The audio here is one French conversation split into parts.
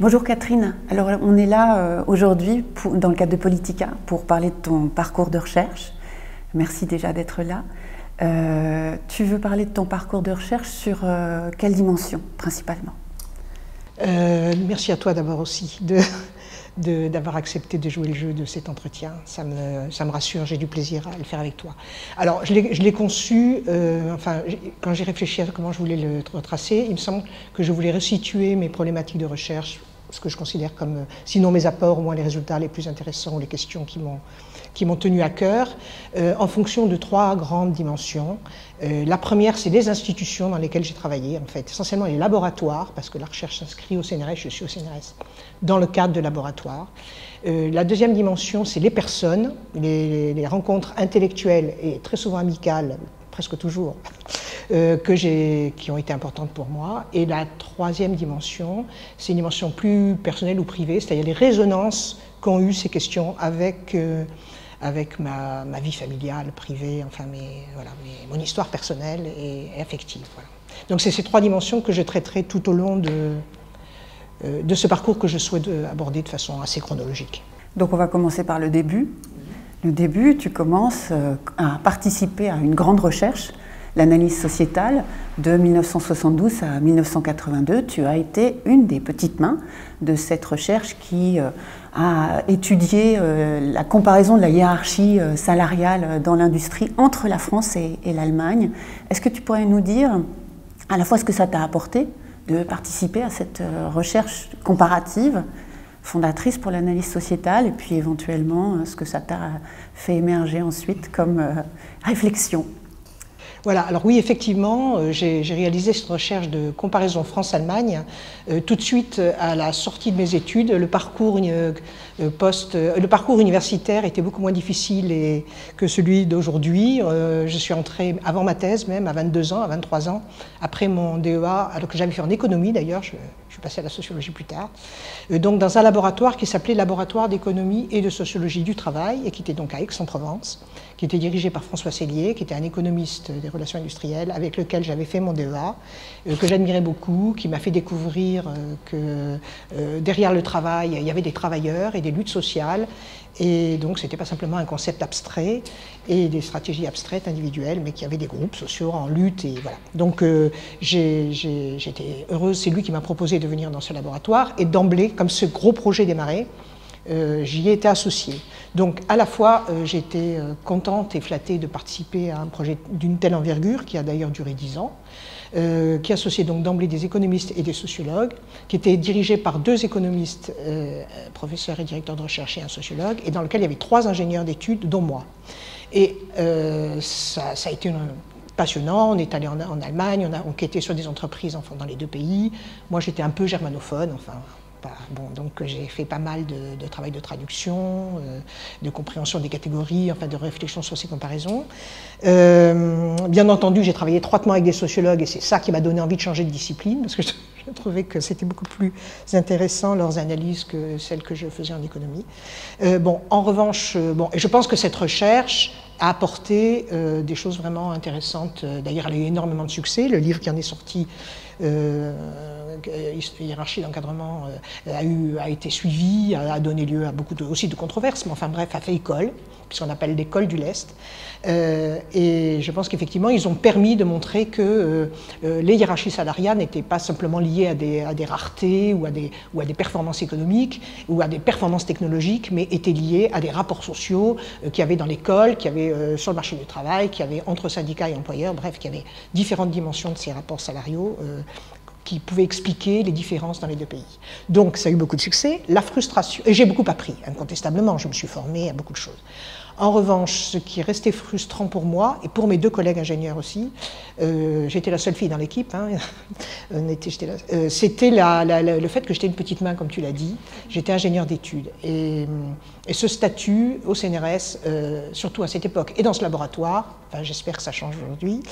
Bonjour Catherine, alors on est là aujourd'hui dans le cadre de Politica pour parler de ton parcours de recherche. Merci déjà d'être là. Tu veux parler de ton parcours de recherche sur quelle dimension principalement? Merci à toi d'abord aussi d'avoir accepté de jouer le jeu de cet entretien. Ça me rassure, j'ai du plaisir à le faire avec toi. Alors, je l'ai conçu, quand j'ai réfléchi à comment je voulais le retracer, il me semble que je voulais resituer mes problématiques de recherche, ce que je considère comme, sinon mes apports, au moins les résultats les plus intéressants ou les questions qui m'ont tenu à cœur, en fonction de 3 grandes dimensions. La première, c'est les institutions dans lesquelles j'ai travaillé, en fait, essentiellement les laboratoires, parce que la recherche s'inscrit au CNRS, je suis au CNRS, dans le cadre de laboratoires. La deuxième dimension, c'est les personnes, les rencontres intellectuelles et très souvent amicales, presque toujours, qui ont été importantes pour moi. Et la troisième dimension, c'est une dimension plus personnelle ou privée, c'est-à-dire les résonances qu'ont eues ces questions avec ma vie familiale, privée, mon histoire personnelle et affective. Voilà. Donc c'est ces 3 dimensions que je traiterai tout au long de ce parcours que je souhaite aborder de façon assez chronologique. Donc on va commencer par le début. Le début, tu commences à participer à une grande recherche, l'analyse sociétale, de 1972 à 1982. Tu as été une des petites mains de cette recherche qui a étudié la comparaison de la hiérarchie salariale dans l'industrie entre la France et l'Allemagne. Est-ce que tu pourrais nous dire à la fois ce que ça t'a apporté de participer à cette recherche comparative, fondatrice pour l'analyse sociétale, et puis éventuellement ce que ça t'a fait émerger ensuite comme réflexion? Voilà, alors oui, effectivement, j'ai réalisé cette recherche de comparaison France-Allemagne tout de suite à la sortie de mes études. Le parcours universitaire était beaucoup moins difficile que celui d'aujourd'hui. Je suis entrée avant ma thèse même, à 22 ans, à 23 ans, après mon DEA, alors que j'avais fait en économie d'ailleurs, je suis passée à la sociologie plus tard, donc dans un laboratoire qui s'appelait Laboratoire d'économie et de sociologie du travail, et qui était donc à Aix-en-Provence, qui était dirigé par François Sellier, qui était un économiste des relations industrielles, avec lequel j'avais fait mon DEA, que j'admirais beaucoup, qui m'a fait découvrir que derrière le travail, il y avait des travailleurs et des luttes sociales, et donc c'était pas simplement un concept abstrait et des stratégies abstraites individuelles, mais qu'il y avait des groupes sociaux en lutte, et voilà. Donc j'étais heureuse, c'est lui qui m'a proposé de venir dans ce laboratoire, et d'emblée, comme ce gros projet démarrait, j'y ai été associée. Donc à la fois j'étais contente et flattée de participer à un projet d'une telle envergure, qui a d'ailleurs duré 10 ans, qui associait donc d'emblée des économistes et des sociologues, qui était dirigé par 2 économistes, professeurs et directeurs de recherche et un sociologue, et dans lequel il y avait 3 ingénieurs d'études, dont moi. Et ça a été passionnant. On est allé en Allemagne, on a enquêté sur des entreprises dans les 2 pays. Moi j'étais un peu germanophone, donc j'ai fait pas mal de travail de traduction, de compréhension des catégories, de réflexion sur ces comparaisons. Bien entendu, j'ai travaillé étroitement avec des sociologues, et c'est ça qui m'a donné envie de changer de discipline, parce que je trouvais que c'était beaucoup plus intéressant leurs analyses que celles que je faisais en économie. En revanche, et je pense que cette recherche a apporté des choses vraiment intéressantes. D'ailleurs, elle a eu énormément de succès. Le livre qui en est sorti, hiérarchie d'encadrement, a été suivi, a donné lieu à beaucoup aussi de controverses, mais enfin bref, a fait école, puisqu'on appelle l'école du lest. Et je pense qu'effectivement, ils ont permis de montrer que les hiérarchies salariales n'étaient pas simplement liées à des raretés ou à des performances économiques ou à des performances technologiques, mais étaient liées à des rapports sociaux qu'il y avait dans l'école, qu'il y avait sur le marché du travail, qu'il y avait entre syndicats et employeurs, bref, qu'il y avait différentes dimensions de ces rapports salariaux qui pouvaient expliquer les différences dans les 2 pays. Donc ça a eu beaucoup de succès. La frustration, et j'ai beaucoup appris, incontestablement, je me suis formée à beaucoup de choses. En revanche, ce qui est resté frustrant pour moi, et pour mes 2 collègues ingénieurs aussi, j'étais la seule fille dans l'équipe, c'était le fait que j'étais une petite main, comme tu l'as dit. J'étais ingénieur d'études. Et ce statut au CNRS, surtout à cette époque, et dans ce laboratoire, j'espère que ça change aujourd'hui,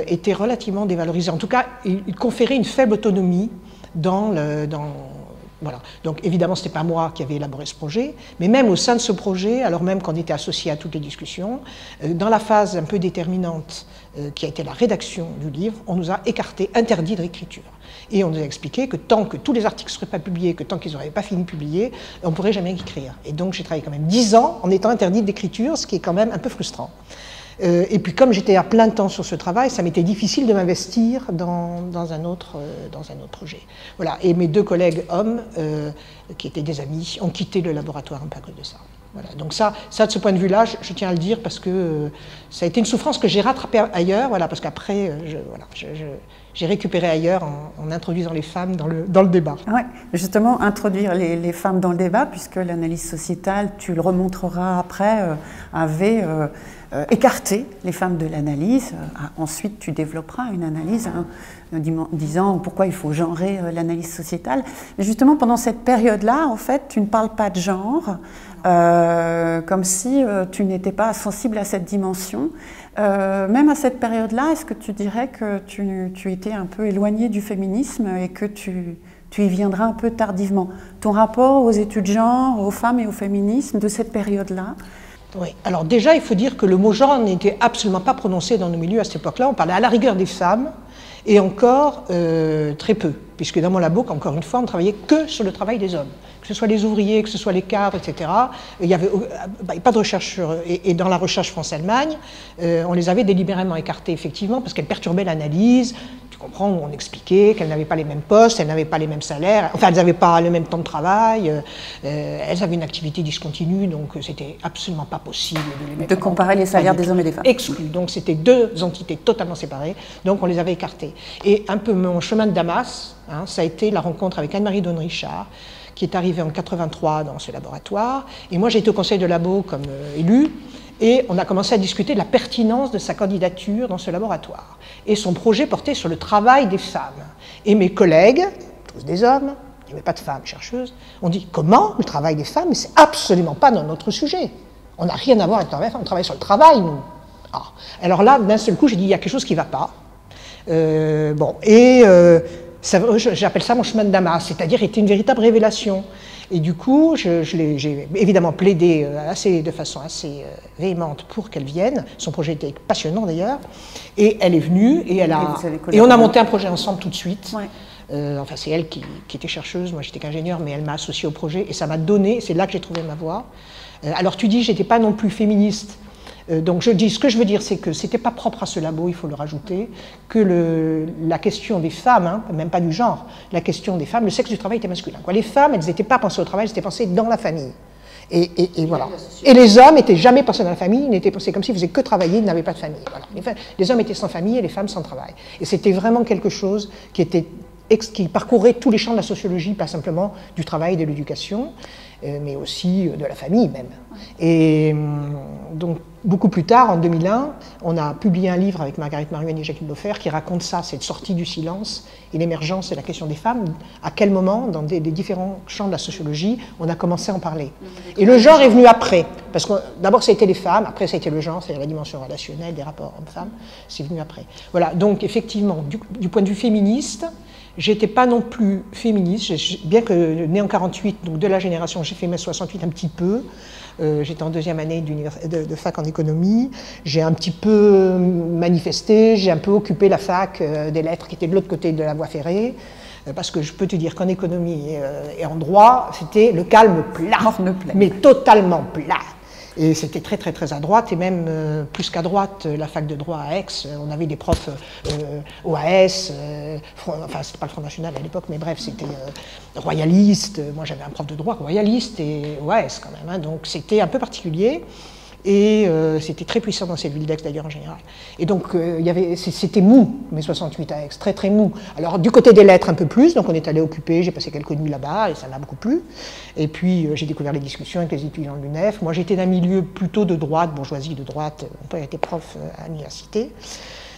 était relativement dévalorisé. En tout cas, il conférait une faible autonomie dans Voilà. Donc évidemment, ce n'était pas moi qui avais élaboré ce projet, mais même au sein de ce projet, alors même qu'on était associé à toutes les discussions, dans la phase un peu déterminante qui a été la rédaction du livre, on nous a écarté, interdit de réécriture. Et on nous a expliqué que tant que tous les articles ne seraient pas publiés, que tant qu'ils n'auraient pas fini de publier, on ne pourrait jamais écrire. Et donc j'ai travaillé quand même 10 ans en étant interdite d'écriture, ce qui est quand même un peu frustrant. Et puis comme j'étais à plein temps sur ce travail, ça m'était difficile de m'investir dans un autre projet. Voilà. Et mes 2 collègues hommes, qui étaient des amis, ont quitté le laboratoire un peu à cause de ça. Voilà. Donc ça de ce point de vue-là, je tiens à le dire parce que ça a été une souffrance que j'ai rattrapée ailleurs, voilà, parce qu'après, j'ai récupéré ailleurs en introduisant les femmes dans le débat. Oui, justement, introduire les femmes dans le débat, puisque l'analyse sociétale, tu le remontreras après, avait écarté les femmes de l'analyse. Ensuite, tu développeras une analyse disant pourquoi il faut genrer l'analyse sociétale. Mais justement, pendant cette période-là, en fait, tu ne parles pas de genre, comme si tu n'étais pas sensible à cette dimension. Même à cette période-là, est-ce que tu dirais que tu étais un peu éloignée du féminisme et que tu y viendras un peu tardivement? Ton rapport aux études genre, aux femmes et au féminisme de cette période-là? Oui, alors déjà, il faut dire que le mot genre n'était absolument pas prononcé dans nos milieux à cette époque-là. On parlait à la rigueur des femmes, et encore très peu, puisque dans mon labo, encore une fois, on ne travaillait que sur le travail des hommes. Que ce soit les ouvriers, que ce soit les cadres, etc. Il n'y avait pas de recherche et dans la recherche France-Allemagne, on les avait délibérément écartés, effectivement, parce qu'elles perturbaient l'analyse. Tu comprends, on expliquait qu'elles n'avaient pas les mêmes postes, elles n'avaient pas les mêmes salaires, enfin, elles n'avaient pas le même temps de travail, elles avaient une activité discontinue, donc c'était absolument pas possible de les mettre de comparer les salaires des hommes et des femmes. Exclus. Donc c'était 2 entités totalement séparées, donc on les avait écartées. Et un peu mon chemin de Damas, ça a été la rencontre avec Anne-Marie Donne-Richard, qui est arrivée en 83 dans ce laboratoire. Et moi, j'ai été au conseil de labo comme élue, et on a commencé à discuter de la pertinence de sa candidature dans ce laboratoire. Et son projet portait sur le travail des femmes. Et mes collègues, tous des hommes, il n'y avait pas de femmes chercheuses, ont dit « Comment le travail des femmes? Mais c'est absolument pas dans notre sujet. On n'a rien à voir avec le travail des femmes, on travaille sur le travail, nous. » Alors là, d'un seul coup, j'ai dit « Il y a quelque chose qui ne va pas. » J'appelle ça mon chemin de Damas, c'est-à-dire c'était une véritable révélation. Et du coup, j'ai évidemment plaidé de façon assez véhémente pour qu'elle vienne. Son projet était passionnant d'ailleurs. Et elle est venue et on a monté un projet ensemble tout de suite. Ouais. Enfin, c'est elle qui était chercheuse, moi j'étais qu'ingénieur, mais elle m'a associée au projet et ça m'a donné, c'est là que j'ai trouvé ma voie. Alors tu dis, j'étais pas non plus féministe. Donc ce que je veux dire, c'est que ce n'était pas propre à ce labo, il faut le rajouter, que la question des femmes, même pas du genre, la question des femmes, le sexe du travail était masculin. Les femmes, elles n'étaient pas pensées au travail, elles étaient pensées dans la famille. Et voilà. Et les hommes n'étaient jamais pensés dans la famille, ils n'étaient pensés comme s'ils faisaient que travailler, ils n'avaient pas de famille. Voilà. Les hommes étaient sans famille et les femmes sans travail. Et c'était vraiment quelque chose qui parcourait tous les champs de la sociologie, pas simplement du travail et de l'éducation, mais aussi de la famille même. Et donc, beaucoup plus tard, en 2001, on a publié un livre avec Marguerite Maruenne et Jacqueline Laufer qui raconte ça, cette sortie du silence et l'émergence de la question des femmes. À quel moment, dans des différents champs de la sociologie, on a commencé à en parler. Et le genre est venu après, parce que d'abord ça a été les femmes, après ça a été le genre, c'est-à-dire la dimension relationnelle des rapports hommes-femmes, c'est venu après. Voilà, donc effectivement, du point de vue féministe, j'étais pas non plus féministe, bien que née en 48, donc de la génération, j'ai fait mai 68 un petit peu. J'étais en 2e année de fac en économie, j'ai un petit peu manifesté, j'ai un peu occupé la fac des lettres qui était de l'autre côté de la voie ferrée, parce que je peux te dire qu'en économie et en droit, c'était le calme plat, mais totalement plat. Et c'était très très très à droite, et même plus qu'à droite, la fac de droit à Aix, on avait des profs OAS, enfin c'était pas le Front National à l'époque, mais bref, c'était royaliste. Moi j'avais un prof de droit royaliste et OAS quand même, donc c'était un peu particulier. Et c'était très puissant dans cette ville d'Aix d'ailleurs en général. Et donc c'était mou, mai 68 à Aix, très très mou. Alors du côté des lettres un peu plus, donc on est allé occuper, j'ai passé quelques nuits là-bas et ça m'a beaucoup plu. Et puis j'ai découvert les discussions avec les étudiants de l'UNEF. Moi j'étais d'un milieu plutôt de droite, bourgeoisie de droite, mon père était prof à l'université.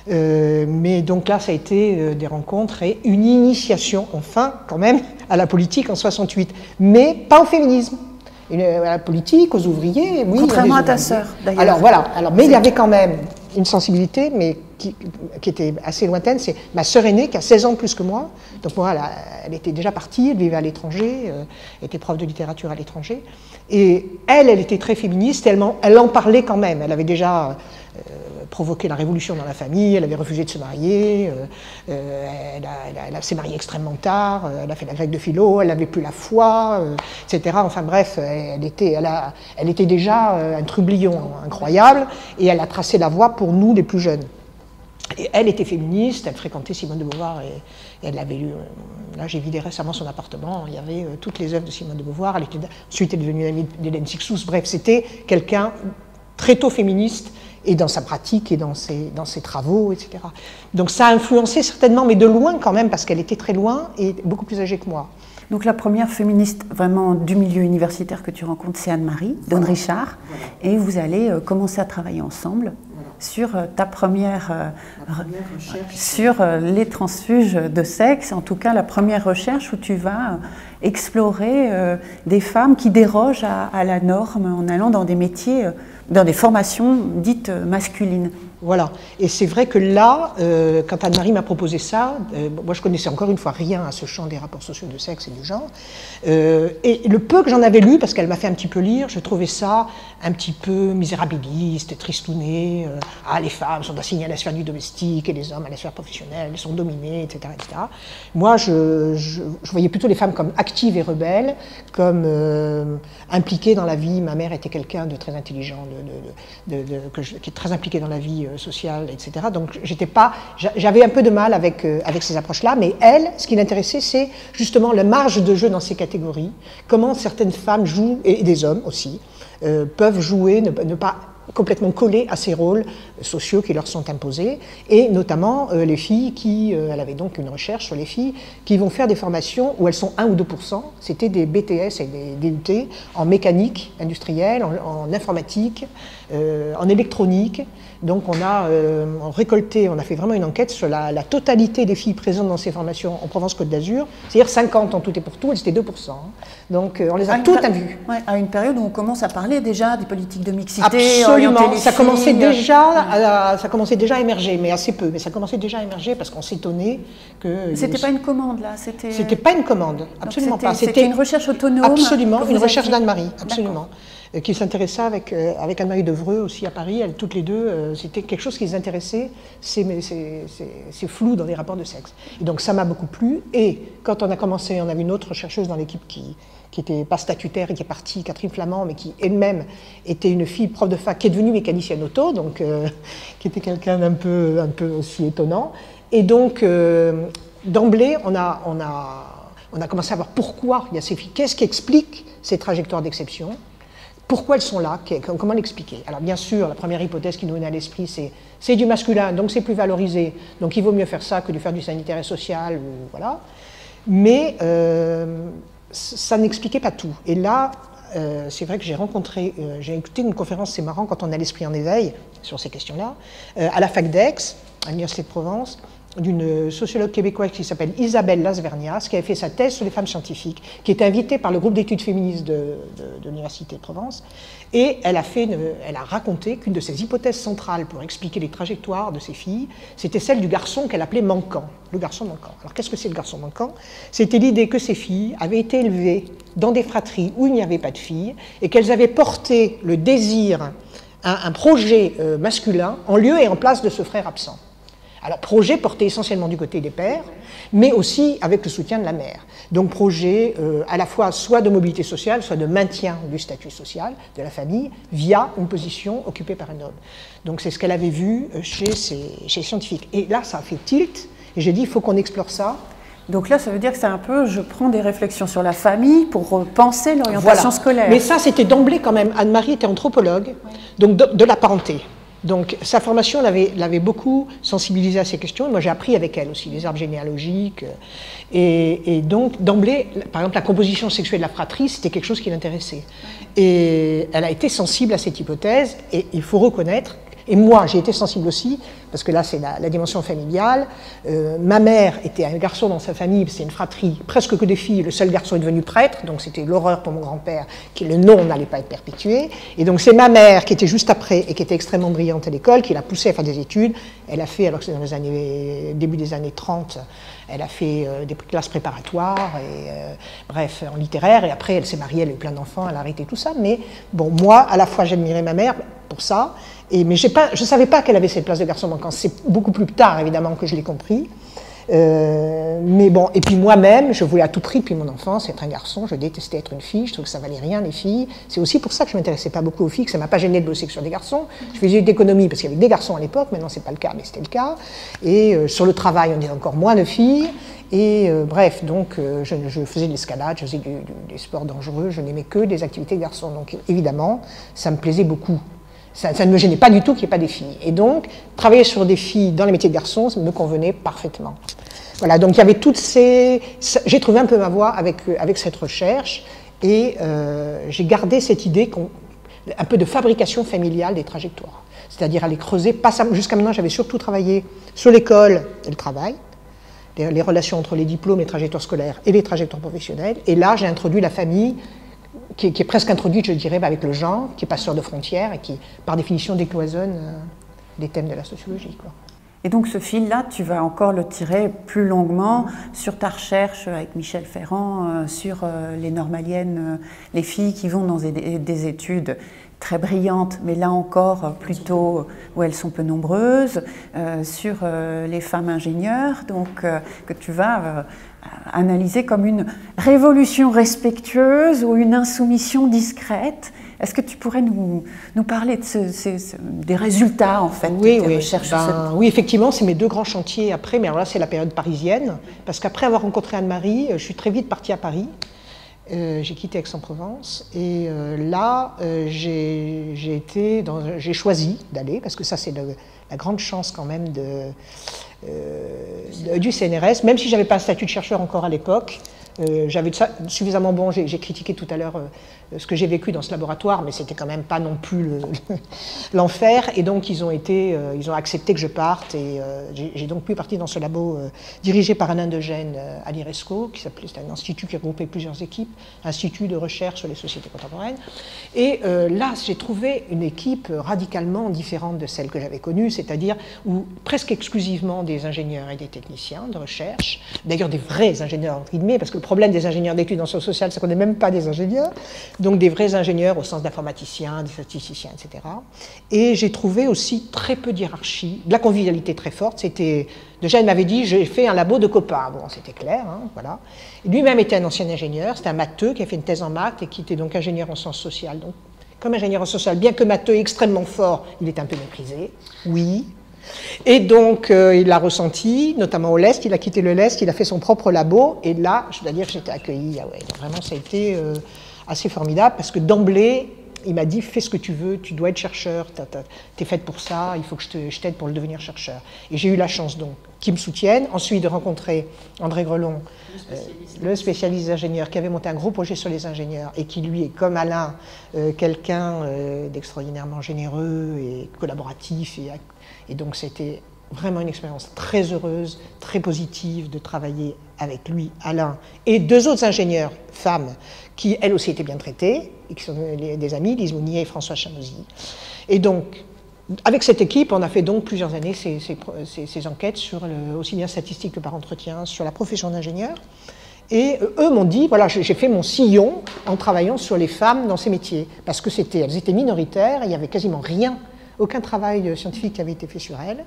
Mais donc là ça a été des rencontres et une initiation enfin quand même à la politique en 68, mais pas au féminisme. À la politique, aux ouvriers, oui. Contrairement à ta sœur, d'ailleurs. Alors voilà, mais il y avait quand même une sensibilité, mais qui était assez lointaine, c'est ma sœur aînée qui a 16 ans de plus que moi. Donc moi, elle était déjà partie, elle vivait à l'étranger, était prof de littérature à l'étranger. Et elle était très féministe, elle en parlait quand même. Elle avait déjà provoqué la révolution dans la famille, elle avait refusé de se marier, elle s'est mariée extrêmement tard, elle a fait la grecque de philo, elle n'avait plus la foi, etc. Enfin bref, elle était déjà un trublion incroyable, et elle a tracé la voie pour nous les plus jeunes. Et elle était féministe, elle fréquentait Simone de Beauvoir, et elle l'avait lu. Là, j'ai vidé récemment son appartement, il y avait toutes les œuvres de Simone de Beauvoir, ensuite elle est devenue amie d'Hélène Cixous. Bref, c'était quelqu'un très tôt féministe, et dans sa pratique, et dans ses travaux, etc. Donc ça a influencé certainement, mais de loin quand même, parce qu'elle était très loin, et beaucoup plus âgée que moi. Donc la première féministe vraiment du milieu universitaire que tu rencontres, c'est Anne-Marie Donne Richard, et vous allez commencer à travailler ensemble sur ta première recherche sur les transfuges de sexe, en tout cas la première recherche où tu vas explorer des femmes qui dérogent à la norme en allant dans des métiers, dans des formations dites masculines. Voilà, et c'est vrai que là, quand Anne-Marie m'a proposé ça, moi je connaissais encore une fois rien à ce champ des rapports sociaux de sexe et de genre, et le peu que j'en avais lu, parce qu'elle m'a fait un petit peu lire, je trouvais ça un petit peu misérabiliste, tristouné, les femmes sont assignées à la sphère du domestique et les hommes à la sphère professionnelle, elles sont dominés, etc. etc. Moi, je voyais plutôt les femmes comme actives et rebelles, comme impliquées dans la vie. Ma mère était quelqu'un de très intelligent, qui est très impliqué dans la vie sociale, etc. Donc j'avais un peu de mal avec ces approches-là, mais elle, ce qui l'intéressait, c'est justement la marge de jeu dans ces catégories, comment certaines femmes jouent, et des hommes aussi, peuvent jouer, ne pas complètement coller à ces rôles sociaux qui leur sont imposés, et notamment les filles elle avait donc une recherche sur les filles qui vont faire des formations où elles sont 1 ou 2%, c'était des BTS et des DUT en mécanique industrielle, en informatique, en électronique. Donc on a récolté, on a fait vraiment une enquête sur la totalité des filles présentes dans ces formations en Provence-Côte d'Azur, c'est-à-dire 50 en tout et pour tout, elles étaient 2%. Donc on les a toutes vues. Ouais, à une période où on commence à parler déjà des politiques de mixité. Absolument, ça commençait déjà à émerger, mais assez peu, mais ça commençait déjà à émerger parce qu'on s'étonnait que... C'était pas une commande là, C'était pas une commande, absolument pas. C'était une recherche autonome. Absolument, une recherche d'Anne-Marie, absolument. Qui s'intéressa avec Anne-Marie Devreux aussi à Paris, elles toutes les deux, c'était quelque chose qui les intéressait, c'est flou dans les rapports de sexe. Et donc ça m'a beaucoup plu, et quand on a commencé, on avait une autre chercheuse dans l'équipe qui n'était pas statutaire et qui est partie, Catherine Flamand, mais qui elle-même était une fille prof de fac qui est devenue mécanicienne auto, donc qui était quelqu'un d'un peu aussi étonnant. Et donc d'emblée, on a commencé à voir pourquoi il y a ces filles, qu'est-ce qui explique ces trajectoires d'exception. Pourquoi elles sont là? Comment l'expliquer? Alors bien sûr, la première hypothèse qui nous vient à l'esprit, c'est du masculin, donc c'est plus valorisé, donc il vaut mieux faire ça que de faire du sanitaire et social, voilà. Mais ça n'expliquait pas tout. Et là, c'est vrai que j'ai écouté une conférence, c'est marrant, quand on a l'esprit en éveil sur ces questions-là, à la fac d'Aix, à l'Université de Provence, d'une sociologue québécoise qui s'appelle Isabelle Lasvernias, qui avait fait sa thèse sur les femmes scientifiques, qui était invitée par le groupe d'études féministes de l'Université de Provence, et elle a raconté qu'une de ses hypothèses centrales pour expliquer les trajectoires de ces filles, c'était celle du garçon qu'elle appelait manquant, le garçon manquant. Alors qu'est-ce que c'est le garçon manquant? C'était l'idée que ces filles avaient été élevées dans des fratries où il n'y avait pas de filles, et qu'elles avaient porté le désir, un projet masculin, en lieu et en place de ce frère absent. Alors, projet porté essentiellement du côté des pères, mais aussi avec le soutien de la mère. Donc, projet à la fois soit de mobilité sociale, soit de maintien du statut social de la famille via une position occupée par un homme. Donc, c'est ce qu'elle avait vu chez les scientifiques. Et là, ça a fait tilt, et j'ai dit, il faut qu'on explore ça. Donc là, ça veut dire que c'est un peu, je prends des réflexions sur la famille pour penser l'orientation scolaire. Mais ça, c'était d'emblée quand même. Anne-Marie était anthropologue, donc de la parenté. Donc sa formation l'avait beaucoup sensibilisée à ces questions. Et moi j'ai appris avec elle aussi les arbres généalogiques. Et donc d'emblée, par exemple la composition sexuelle de la fratrie, c'était quelque chose qui l'intéressait. Et elle a été sensible à cette hypothèse. Et il faut reconnaître, et moi j'ai été sensible aussi, parce que là c'est la dimension familiale. Ma mère était un garçon dans sa famille, c'est une fratrie, presque que des filles, le seul garçon est devenu prêtre, donc c'était l'horreur pour mon grand-père, qui le nom n'allait pas être perpétué. Et donc c'est ma mère qui était juste après et qui était extrêmement brillante à l'école, qui l'a poussée à faire des études. Elle a fait, alors que c'est dans les années, début des années 30, elle a fait des classes préparatoires, et, bref, en littéraire, et après elle s'est mariée, elle a eu plein d'enfants, elle a arrêté tout ça. Mais bon, moi, à la fois j'admirais ma mère pour ça, mais je ne savais pas qu'elle avait cette place de garçon manquant. C'est beaucoup plus tard, évidemment, que je l'ai compris. Mais bon, et puis moi-même, je voulais à tout prix depuis mon enfance être un garçon, je détestais être une fille, je trouvais que ça valait rien les filles. C'est aussi pour ça que je ne m'intéressais pas beaucoup aux filles, que ça ne m'a pas gêné de bosser sur des garçons. Je faisais d'économie parce qu'il y avait des garçons à l'époque, maintenant c'est pas le cas, mais c'était le cas. Et sur le travail, on est encore moins de filles. Et bref, donc je faisais de l'escalade, je faisais des sports dangereux, je n'aimais que des activités de garçons. Donc évidemment, ça me plaisait beaucoup. Ça ne me gênait pas du tout qu'il n'y ait pas des filles. Et donc, travailler sur des filles dans les métiers de garçons, ça me convenait parfaitement. Voilà, donc il y avait toutes ces... J'ai trouvé un peu ma voie avec cette recherche, et j'ai gardé cette idée un peu de fabrication familiale des trajectoires. C'est-à-dire aller creuser, jusqu'à maintenant j'avais surtout travaillé sur l'école et le travail, les relations entre les diplômes, les trajectoires scolaires et les trajectoires professionnelles, et là j'ai introduit la famille, qui est presque introduite, je dirais, avec le genre, qui est passeur de frontières et qui, par définition, décloisonne les thèmes de la sociologie, quoi. Et donc ce fil-là, tu vas encore le tirer plus longuement sur ta recherche avec Michel Ferrand, sur les normaliennes, les filles qui vont dans des études très brillantes, mais là encore plutôt où elles sont peu nombreuses, sur les femmes ingénieures, donc que tu vas analyser comme une révolution respectueuse ou une insoumission discrète. Est-ce que tu pourrais nous parler de des résultats en fait, de tes recherches? Oui, effectivement, c'est mes deux grands chantiers après, mais alors là c'est la période parisienne, parce qu'après avoir rencontré Anne-Marie, je suis très vite partie à Paris. J'ai quitté Aix-en-Provence et là j'ai choisi d'aller, parce que ça c'est la grande chance quand même du CNRS, même si je n'avais pas un statut de chercheur encore à l'époque. J'avais suffisamment bon, j'ai critiqué tout à l'heure ce que j'ai vécu dans ce laboratoire, mais c'était quand même pas non plus l'enfer, et donc ils ont accepté que je parte, et j'ai donc pu partir dans ce labo dirigé par Alain Degène à l'IRESCO, c'était un institut qui regroupait plusieurs équipes, institut de recherche sur les sociétés contemporaines, et là j'ai trouvé une équipe radicalement différente de celle que j'avais connue, c'est-à-dire où presque exclusivement des ingénieurs et des techniciens de recherche, d'ailleurs des vrais ingénieurs entre guillemets, parce que le problème des ingénieurs d'études en sciences sociales, c'est qu'on n'est même pas des ingénieurs, donc des vrais ingénieurs au sens d'informaticiens, de statisticiens, etc. Et j'ai trouvé aussi très peu d'hiérarchie, de la convivialité très forte. Déjà, il m'avait dit, j'ai fait un labo de copains. Bon, c'était clair, hein, voilà. Lui-même était un ancien ingénieur, c'était un matheux qui a fait une thèse en maths et qui était donc ingénieur en sciences sociales. Donc, comme ingénieur en sciences sociales, bien que matheux extrêmement fort, il était un peu méprisé, oui. Et donc, il l'a ressenti, notamment au Lest, il a quitté le Lest, il a fait son propre labo, et là, je dois dire que j'étais accueillie, ah ouais, vraiment, ça a été assez formidable, parce que d'emblée, il m'a dit, fais ce que tu veux, tu dois être chercheur, t'es faite pour ça, il faut que je t'aide pour le devenir chercheur. Et j'ai eu la chance, donc, qu'ils me soutiennent, ensuite de rencontrer André Grelon, le spécialiste ingénieur, qui avait monté un gros projet sur les ingénieurs, et qui, lui, est comme Alain, quelqu'un d'extraordinairement généreux et collaboratif, et donc c'était vraiment une expérience très heureuse, très positive de travailler avec lui, Alain, et deux autres ingénieurs, femmes, qui elles aussi étaient bien traitées, et qui sont des amies, Lise Mounier et François Chamozy. Et donc, avec cette équipe, on a fait donc plusieurs années ces enquêtes, aussi bien statistiques que par entretien, sur la profession d'ingénieur. Et eux m'ont dit, voilà, j'ai fait mon sillon en travaillant sur les femmes dans ces métiers, parce que elles étaient minoritaires, il n'y avait quasiment rien, aucun travail scientifique qui avait été fait sur elles.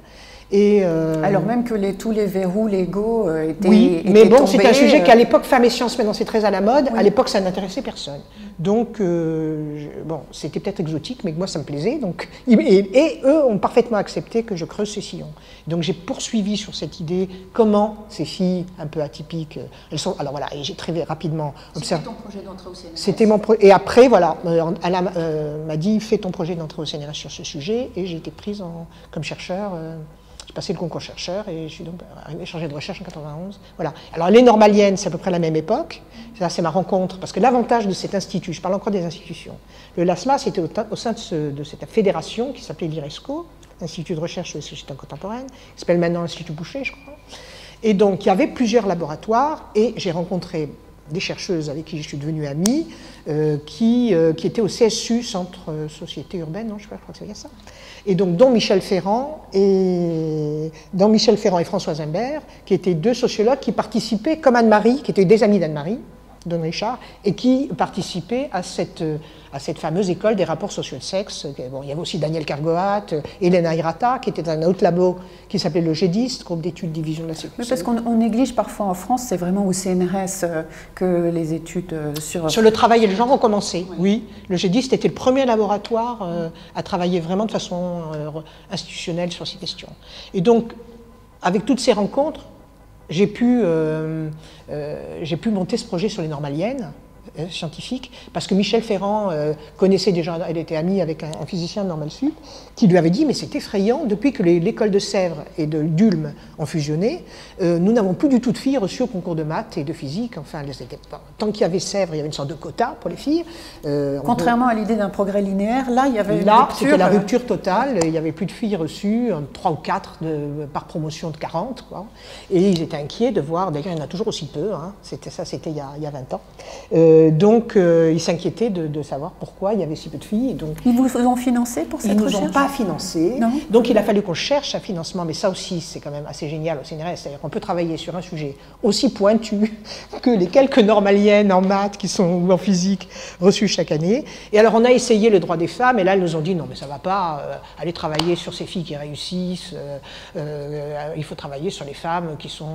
Et alors même que tous les verrous légaux étaient oui, mais bon, tombés, c'est un sujet qu'à l'époque, femmes et sciences, maintenant c'est très à la mode, oui. À l'époque ça n'intéressait personne. Donc, bon, c'était peut-être exotique, mais moi ça me plaisait. Donc, et eux ont parfaitement accepté que je creuse ces sillons. Donc j'ai poursuivi sur cette idée, comment ces filles un peu atypiques, elles sont... Alors voilà, et j'ai très rapidement observé... C'était ton projet d'entrée au CNRS. C'était mon projet. Et après, voilà, Alain m'a dit, fais ton projet d'entrée au CNRS sur ce sujet, et j'ai été prise comme chercheur... J'ai passé le concours chercheur et je suis donc arrivée chargée de recherche en 91. Voilà. Alors les normaliennes, c'est à peu près la même époque. Ça, c'est ma rencontre, parce que l'avantage de cet institut, je parle encore des institutions, le LASMA, c'était au sein de cette fédération qui s'appelait l'IRESCO, Institut de recherche sur les sociétés contemporaines, qui s'appelle maintenant l'Institut Boucher, je crois. Et donc, il y avait plusieurs laboratoires, et j'ai rencontré des chercheuses avec qui je suis devenue amie, qui étaient au CSU, Centre Société Urbaine, non, je crois que c'est bien ça. Et donc, dont Michel Ferrand et Françoise Imbert, qui étaient deux sociologues qui participaient, comme Anne-Marie, qui étaient des amis d'Anne-Marie, Don Richard, et qui participaient à cette fameuse école des rapports sociaux de sexe. Bon, il y avait aussi Daniel Cargoat, Elena Hirata, qui était dans un autre labo qui s'appelait le GEDIST, groupe d'études division de la sécurité. Mais parce qu'on néglige parfois en France, c'est vraiment au CNRS que les études sur le travail et le genre ont commencé, oui. Le GEDIST était le premier laboratoire à travailler vraiment de façon institutionnelle sur ces questions. Et donc, avec toutes ces rencontres, j'ai pu monter ce projet sur les normaliennes scientifiques, parce que Michel Ferrand connaissait déjà, elle était amie avec un physicien de Normal Sup, qui lui avait dit, mais c'est effrayant, depuis que l'école de Sèvres et de d'Ulm ont fusionné, nous n'avons plus du tout de filles reçues au concours de maths et de physique, enfin, tant qu'il y avait Sèvres, il y avait une sorte de quota pour les filles. Contrairement à l'idée d'un progrès linéaire, là, il y avait là, c'était la rupture totale, il n'y avait plus de filles reçues, 3 ou 4 par promotion de 40, quoi. Et ils étaient inquiets de voir, d'ailleurs il y en a toujours aussi peu, hein, c'était il y a 20 ans, donc ils s'inquiétaient de savoir pourquoi il y avait si peu de filles. Donc, ils vous ont financé pour cette recherche ? Ils ne nous ont pas financé, non. Donc il a fallu qu'on cherche un financement, mais ça aussi c'est quand même assez génial au CNRS, c'est-à-dire qu'on peut travailler sur un sujet aussi pointu que les quelques normaliennes en maths ou en physique reçues chaque année. Et alors on a essayé le droit des femmes, et là elles nous ont dit non mais ça ne va pas, aller travailler sur ces filles qui réussissent, il faut travailler sur les femmes qui sont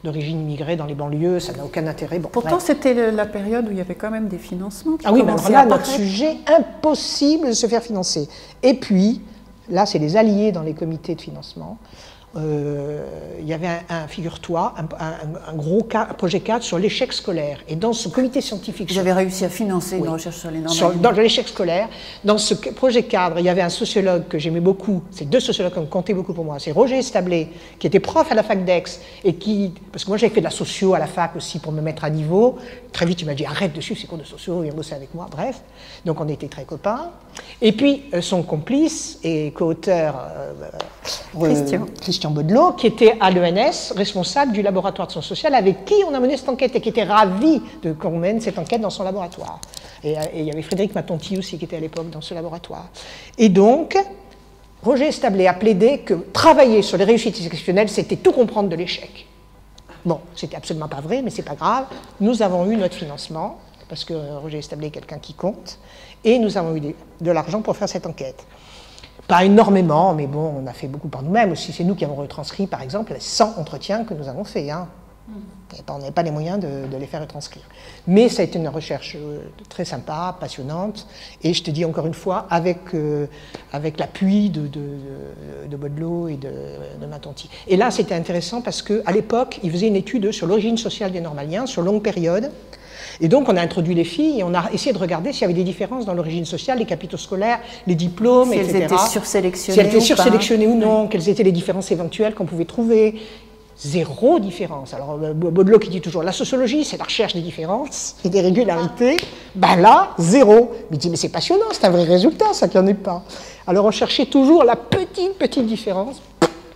d'origine immigrée dans les banlieues, ça n'a aucun intérêt. Bon, pourtant c'était la période où il y avait quand même des financements. Ah oui, mais alors là, notre sujet, impossible de se faire financer. Et puis, là, c'est les alliés dans les comités de financement. Il y avait figure-toi, un gros projet cadre sur l'échec scolaire. Et dans ce comité scientifique... Vous avez réussi à financer une recherche sur les normaliennes. Dans l'échec scolaire. Dans ce projet cadre, il y avait un sociologue que j'aimais beaucoup, c'est deux sociologues qui ont compté beaucoup pour moi. C'est Roger Establé, qui était prof à la fac d'Aix, et qui... Parce que moi, j'avais fait de la socio à la fac aussi pour me mettre à niveau. Très vite, il m'a dit, arrête de suivre ces cours de socio, viens bosser avec moi. Bref, donc on était très copains. Et puis, son complice et co-auteur... Christian Baudelot, qui était à l'ENS, responsable du laboratoire de sciences sociales, avec qui on a mené cette enquête et qui était ravi qu'on mène cette enquête dans son laboratoire. Et il y avait Frédéric Matonti aussi qui était à l'époque dans ce laboratoire. Et donc, Roger Establé a plaidé que travailler sur les réussites exceptionnelles, c'était tout comprendre de l'échec. Bon, c'était absolument pas vrai, mais c'est pas grave. Nous avons eu notre financement, parce que Roger Establé est quelqu'un qui compte, et nous avons eu de l'argent pour faire cette enquête. Pas énormément, mais bon, on a fait beaucoup par nous-mêmes aussi. C'est nous qui avons retranscrit, par exemple, les 100 entretiens que nous avons faits. Hein. On n'avait pas les moyens de les faire retranscrire. Mais ça a été une recherche très sympa, passionnante, et je te dis encore une fois, avec l'appui de Baudelot et de Matonti. Et là, c'était intéressant parce qu'à l'époque, ils faisaient une étude sur l'origine sociale des normaliens, sur longue période. Et donc, on a introduit les filles et on a essayé de regarder s'il y avait des différences dans l'origine sociale, les capitaux scolaires, les diplômes, etc. Si elles étaient sursélectionnées, si elles étaient sursélectionnées ou non, quelles étaient les différences éventuelles qu'on pouvait trouver. Zéro différence. Alors, Baudelot qui dit toujours, la sociologie, c'est la recherche des différences et des régularités. Ben là, zéro. Mais il dit, mais c'est passionnant, c'est un vrai résultat, ça qu'il n'y en ait pas. Alors, on cherchait toujours la petite différence.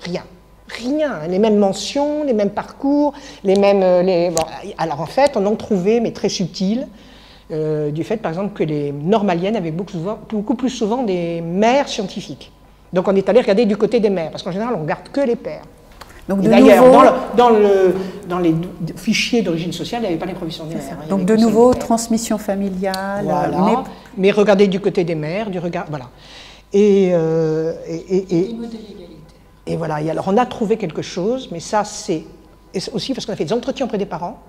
Rien. Rien, les mêmes mentions, les mêmes parcours, les mêmes... Bon, alors en fait, on en trouvait, mais très subtil, du fait par exemple que les normaliennes avaient beaucoup plus souvent des mères scientifiques. Donc on est allé regarder du côté des mères, parce qu'en général on ne regarde que les pères. Donc d'ailleurs, dans les fichiers d'origine sociale, il n'y avait pas les professions des mères. Donc de nouveau, transmission familiale, voilà. Mais regardez du côté des mères, voilà. Et voilà, et alors on a trouvé quelque chose, mais ça c'est aussi parce qu'on a fait des entretiens auprès des parents,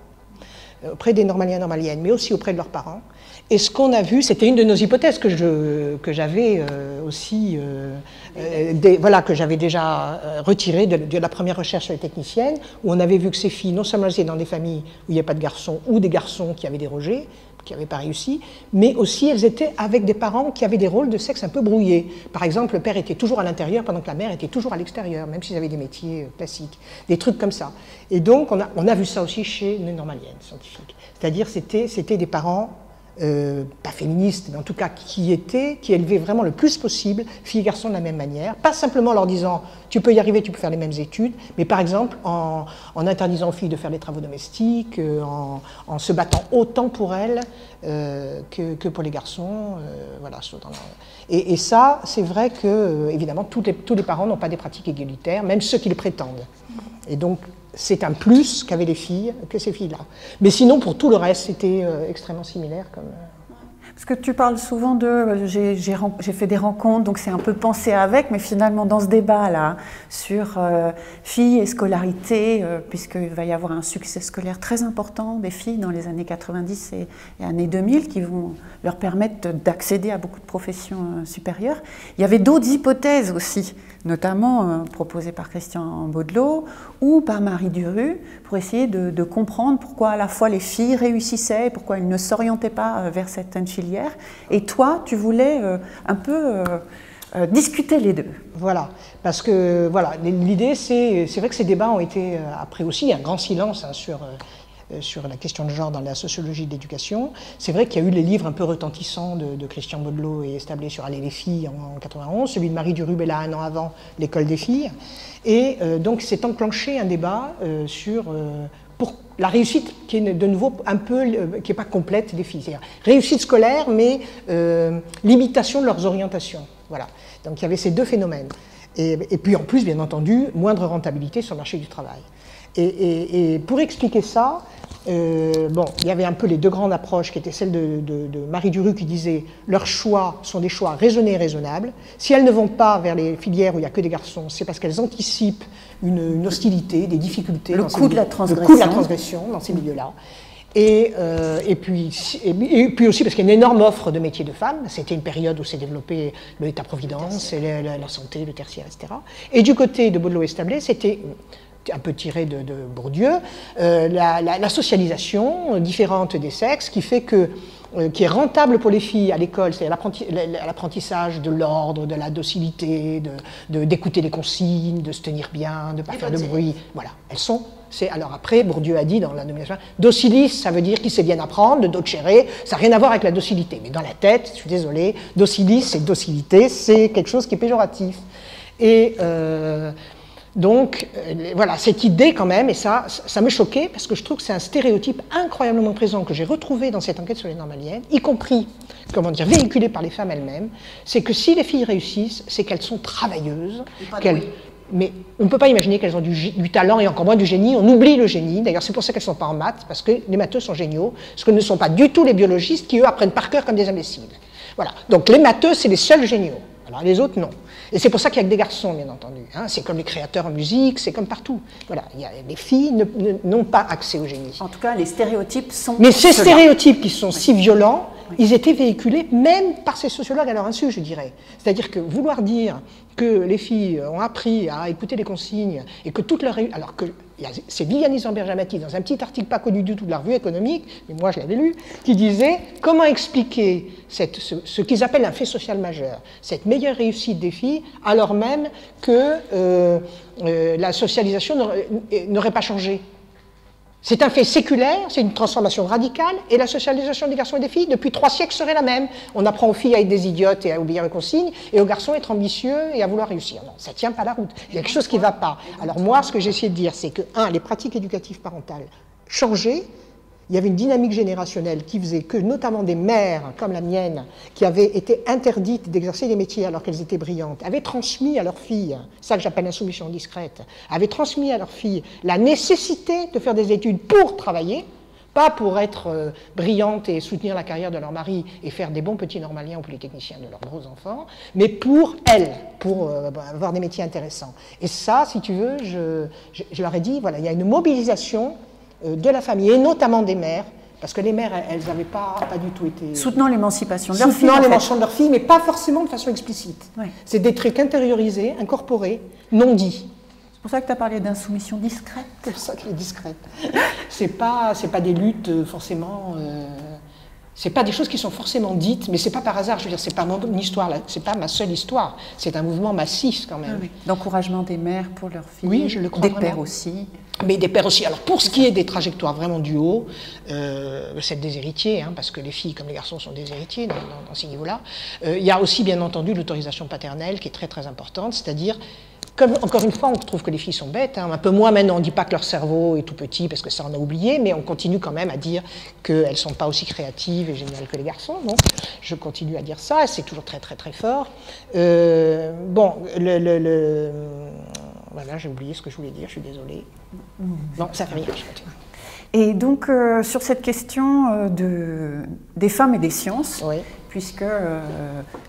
auprès des normaliens et normaliennes, mais aussi auprès de leurs parents. Et ce qu'on a vu, c'était une de nos hypothèses que j'avais aussi, que j'avais déjà retirée de la première recherche sur les techniciennes, où on avait vu que ces filles, non seulement elles étaient dans des familles où il n'y a pas de garçons, ou des garçons qui avaient dérogé, qui n'avaient pas réussi, mais aussi elles étaient avec des parents qui avaient des rôles de sexe un peu brouillés. Par exemple, le père était toujours à l'intérieur pendant que la mère était toujours à l'extérieur, même s'ils avaient des métiers classiques, des trucs comme ça. Et donc, on a vu ça aussi chez les normaliennes scientifiques. C'est-à-dire, c'était des parents pas féministe, mais en tout cas qui élevait vraiment le plus possible filles et garçons de la même manière, pas simplement en leur disant tu peux y arriver, tu peux faire les mêmes études, mais par exemple en interdisant aux filles de faire les travaux domestiques, en se battant autant pour elles que pour les garçons. Voilà. Et ça, c'est vrai que, évidemment, tous les parents n'ont pas des pratiques égalitaires, même ceux qui le prétendent. Et donc, c'est un plus qu'avaient les filles, que ces filles-là. Mais sinon, pour tout le reste, c'était extrêmement similaire. Parce que tu parles souvent de... J'ai fait des rencontres, donc c'est un peu pensé avec, mais finalement, dans ce débat-là, sur filles et scolarité, puisqu'il va y avoir un succès scolaire très important des filles dans les années 90 et années 2000, qui vont leur permettre d'accéder à beaucoup de professions supérieures. Il y avait d'autres hypothèses aussi, notamment proposées par Christian Baudelot ou par Marie Duru, pour essayer de comprendre pourquoi à la fois les filles réussissaient et pourquoi elles ne s'orientaient pas vers certaines filières. Et toi, tu voulais un peu discuter les deux. Voilà, parce que voilà, l'idée, c'est vrai que ces débats ont été, après aussi, il y a un grand silence sur la question de genre dans la sociologie de l'éducation. C'est vrai qu'il y a eu les livres un peu retentissants de Christian Baudelot et Establé sur Aller les filles en 91, celui de Marie Duru, là un an avant, l'école des filles. Et donc s'est enclenché un débat pour la réussite qui est de nouveau un peu, qui n'est pas complète des filles. C'est-à-dire réussite scolaire, mais limitation de leurs orientations. Voilà. Donc il y avait ces deux phénomènes. Et puis en plus, bien entendu, moindre rentabilité sur le marché du travail. Et pour expliquer ça, bon, il y avait un peu les deux grandes approches qui étaient celles de Marie Duru qui disait leurs choix sont des choix raisonnés et raisonnables. Si elles ne vont pas vers les filières où il n'y a que des garçons, c'est parce qu'elles anticipent une hostilité, des difficultés. Le coût de la transgression. Le coût de la transgression dans ces milieux-là. Et puis aussi parce qu'il y a une énorme offre de métiers de femmes. C'était une période où s'est développé le État-providence, la santé, le tertiaire, etc. Et du côté de Baudelot Establé, c'était un peu tiré de Bourdieu, la socialisation différente des sexes qui fait qui est rentable pour les filles à l'école, c'est l'apprentissage de l'ordre, de la docilité, d'écouter les consignes, de se tenir bien, de ne pas faire de bruit. Voilà, elles sont... Alors après, Bourdieu a dit dans la nomination, docilis, ça veut dire qu'il sait bien apprendre, de docere, ça n'a rien à voir avec la docilité. Mais dans la tête, je suis désolée, docilis et docilité, c'est quelque chose qui est péjoratif. Et donc, voilà, cette idée quand même, et ça me choquait, parce que je trouve que c'est un stéréotype incroyablement présent que j'ai retrouvé dans cette enquête sur les normaliennes, y compris, comment dire, véhiculé par les femmes elles-mêmes, c'est que si les filles réussissent, c'est qu'elles sont travailleuses, mais on ne peut pas imaginer qu'elles ont du talent et encore moins du génie. On oublie le génie. D'ailleurs, c'est pour ça qu'elles ne sont pas en maths, parce que les matheux sont géniaux, ce que ne sont pas du tout les biologistes qui, eux, apprennent par cœur comme des imbéciles. Voilà. Donc les matheux, c'est les seuls géniaux. Alors les autres, non. Et c'est pour ça qu'il n'y a que des garçons, bien entendu. Hein. C'est comme les créateurs en musique, c'est comme partout. Voilà. Les filles n'ont pas accès au génie. En tout cas, les stéréotypes sont... Mais ces stéréotypes qui sont si violents, ils étaient véhiculés même par ces sociologues à leur insu, je dirais. C'est-à-dire que vouloir dire que les filles ont appris à écouter les consignes et que toute leur... Alors que c'est Viviane Isambert-Jamati, dans un petit article pas connu du tout de la revue économique, mais moi je l'avais lu, qui disait comment expliquer ce qu'ils appellent un fait social majeur, cette meilleure réussite des filles, alors même que la socialisation n'aurait pas changé. C'est un fait séculaire, c'est une transformation radicale, et la socialisation des garçons et des filles, depuis 3 siècles, serait la même. On apprend aux filles à être des idiotes et à oublier les consignes, et aux garçons à être ambitieux et à vouloir réussir. Non, ça ne tient pas la route. Il y a quelque chose qui ne va pas. Alors moi, ce que j'ai essayé de dire, c'est que, les pratiques éducatives parentales changeaient. Il y avait une dynamique générationnelle qui faisait que, notamment des mères comme la mienne, qui avaient été interdites d'exercer des métiers alors qu'elles étaient brillantes, avaient transmis à leurs filles, ça que j'appelle l'insoumission discrète, avaient transmis à leurs filles la nécessité de faire des études pour travailler, pas pour être brillantes et soutenir la carrière de leur mari et faire des bons petits normaliens ou polytechniciens de leurs gros enfants, mais pour elles, pour avoir des métiers intéressants. Et ça, si tu veux, je leur ai dit, voilà, il y a une mobilisation de la famille, et notamment des mères, parce que les mères, elles n'avaient pas du tout été... Soutenant l'émancipation de leurs filles. Soutenant l'émancipation de leurs filles, mais pas forcément de façon explicite. Ouais. C'est des trucs intériorisés, incorporés, non dits. C'est pour ça que tu as parlé d'insoumission discrète. C'est pour ça qu'elle est discrète. C'est pas des luttes forcément C'est pas des choses qui sont forcément dites, mais c'est pas par hasard. Je veux dire, c'est pas mon histoire, c'est pas ma seule histoire. C'est un mouvement massif quand même. Oui. D'encouragement des mères pour leurs filles. Oui, je le crois des vraiment. pères aussi. Mais des pères aussi. Alors pour ce qui est des trajectoires vraiment du haut, c'est des héritiers, hein, parce que les filles comme les garçons sont des héritiers dans ces niveaux-là. Il y a aussi bien entendu l'autorisation paternelle qui est très très importante, c'est-à-dire comme, encore une fois, on trouve que les filles sont bêtes, hein, un peu moins maintenant, on ne dit pas que leur cerveau est tout petit, parce que ça on a oublié, mais on continue quand même à dire qu'elles ne sont pas aussi créatives et géniales que les garçons, donc je continue à dire ça, c'est toujours très très très fort. Bon, voilà, j'ai oublié ce que je voulais dire, je suis désolée. Non, ça fait rien, je continue. Et donc, sur cette question des femmes et des sciences, Oui. puisque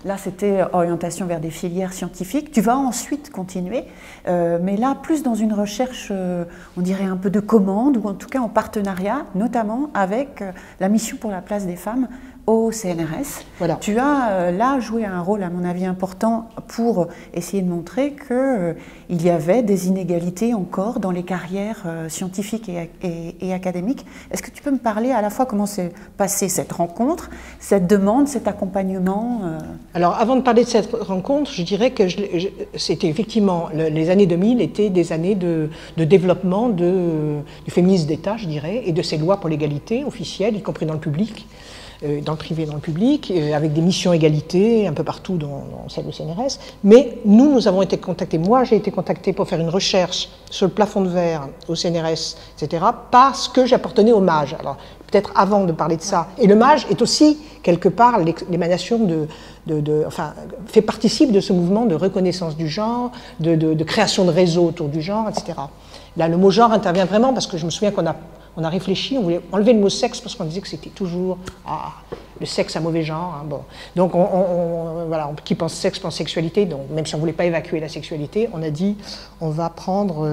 là, c'était orientation vers des filières scientifiques, tu vas ensuite continuer, mais là, plus dans une recherche, on dirait un peu de commande, ou en tout cas en partenariat, notamment avec la mission pour la place des femmes au CNRS. Voilà. Tu as là joué un rôle, à mon avis, important pour essayer de montrer qu'il y avait des inégalités encore dans les carrières scientifiques et académiques. Est-ce que tu peux me parler à la fois comment s'est passée cette rencontre, cette demande, cet accompagnement Alors, avant de parler de cette rencontre, je dirais que c'était effectivement, les années 2000 étaient des années de développement du féminisme d'État, je dirais, et de ces lois pour l'égalité officielles, y compris dans le public. Dans le privé et dans le public, avec des missions égalité un peu partout dans celle du CNRS. Mais nous avons été contactés, moi j'ai été contactée pour faire une recherche sur le plafond de verre au CNRS, etc., parce que j'appartenais au MAGE. Alors peut-être avant de parler de ça. Et le MAGE est aussi, quelque part, l'émanation enfin, participe de ce mouvement de reconnaissance du genre, de création de réseaux autour du genre, etc. Là, le mot genre intervient vraiment parce que je me souviens qu'on a réfléchi, on voulait enlever le mot sexe parce qu'on disait que c'était toujours le sexe à mauvais genre. Hein, bon. Donc, voilà, qui pense sexe pense sexualité. Donc, même si on ne voulait pas évacuer la sexualité, on a dit on va prendre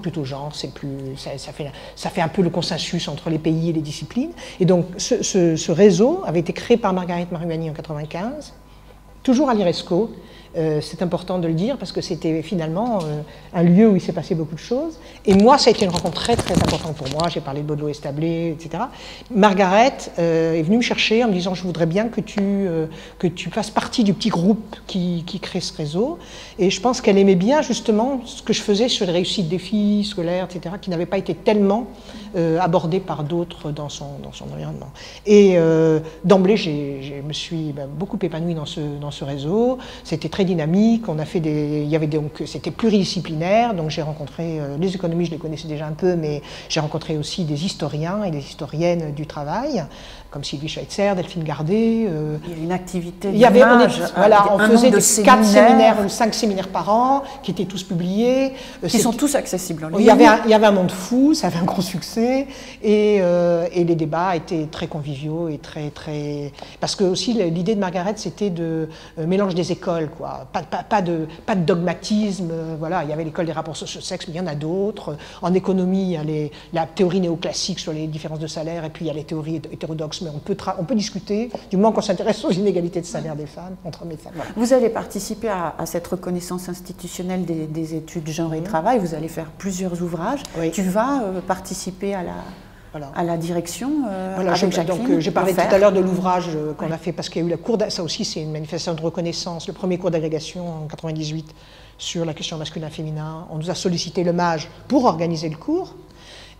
plutôt genre. C'est plus, ça fait un peu le consensus entre les pays et les disciplines. Et donc, ce réseau avait été créé par Margaret Mariani en 1995, toujours à l'IRESCO. C'est important de le dire parce que c'était finalement un lieu où il s'est passé beaucoup de choses. Et moi, ça a été une rencontre très très importante pour moi. J'ai parlé de Baudelot Establé, etc. Margaret est venue me chercher en me disant « Je voudrais bien que tu fasses partie du petit groupe qui crée ce réseau ». Et je pense qu'elle aimait bien justement ce que je faisais sur les réussites des filles scolaires, etc., qui n'avaient pas été tellement abordées par d'autres dans son environnement. Et d'emblée, je me suis beaucoup épanouie dans ce réseau. C'était très dynamique, c'était pluridisciplinaire, donc j'ai rencontré les économistes, je les connaissais déjà un peu, mais j'ai rencontré aussi des historiens et des historiennes du travail, comme Sylvie Schweitzer, Delphine Gardet. Il y a une activité on faisait 4 séminaires ou 5 séminaires par an, qui étaient tous publiés. Qui sont tous accessibles en ligne. Il y avait un monde fou, ça avait un gros succès, et les débats étaient très conviviaux et très... Parce que aussi l'idée de Margaret, c'était de mélange des écoles, quoi. Pas de dogmatisme, voilà. Il y avait l'école des rapports sociaux-sexe, mais il y en a d'autres. En économie, il y a la théorie néoclassique sur les différences de salaire, et puis il y a les théories hétérodoxes, mais on peut discuter, du moment qu'on s'intéresse aux inégalités de salaire des femmes, entre hommes et femmes. Voilà. Vous allez participer à cette reconnaissance institutionnelle des études genre et travail, vous allez faire plusieurs ouvrages. Oui. Tu vas participer à la direction avec Jacqueline. Donc j'ai parlé tout à l'heure de l'ouvrage qu'on a fait, parce qu'il y a eu la cour, ça aussi c'est une manifestation de reconnaissance, le premier cours d'agrégation en 98 sur la question masculin-féminin. On nous a sollicité le MAGE pour organiser le cours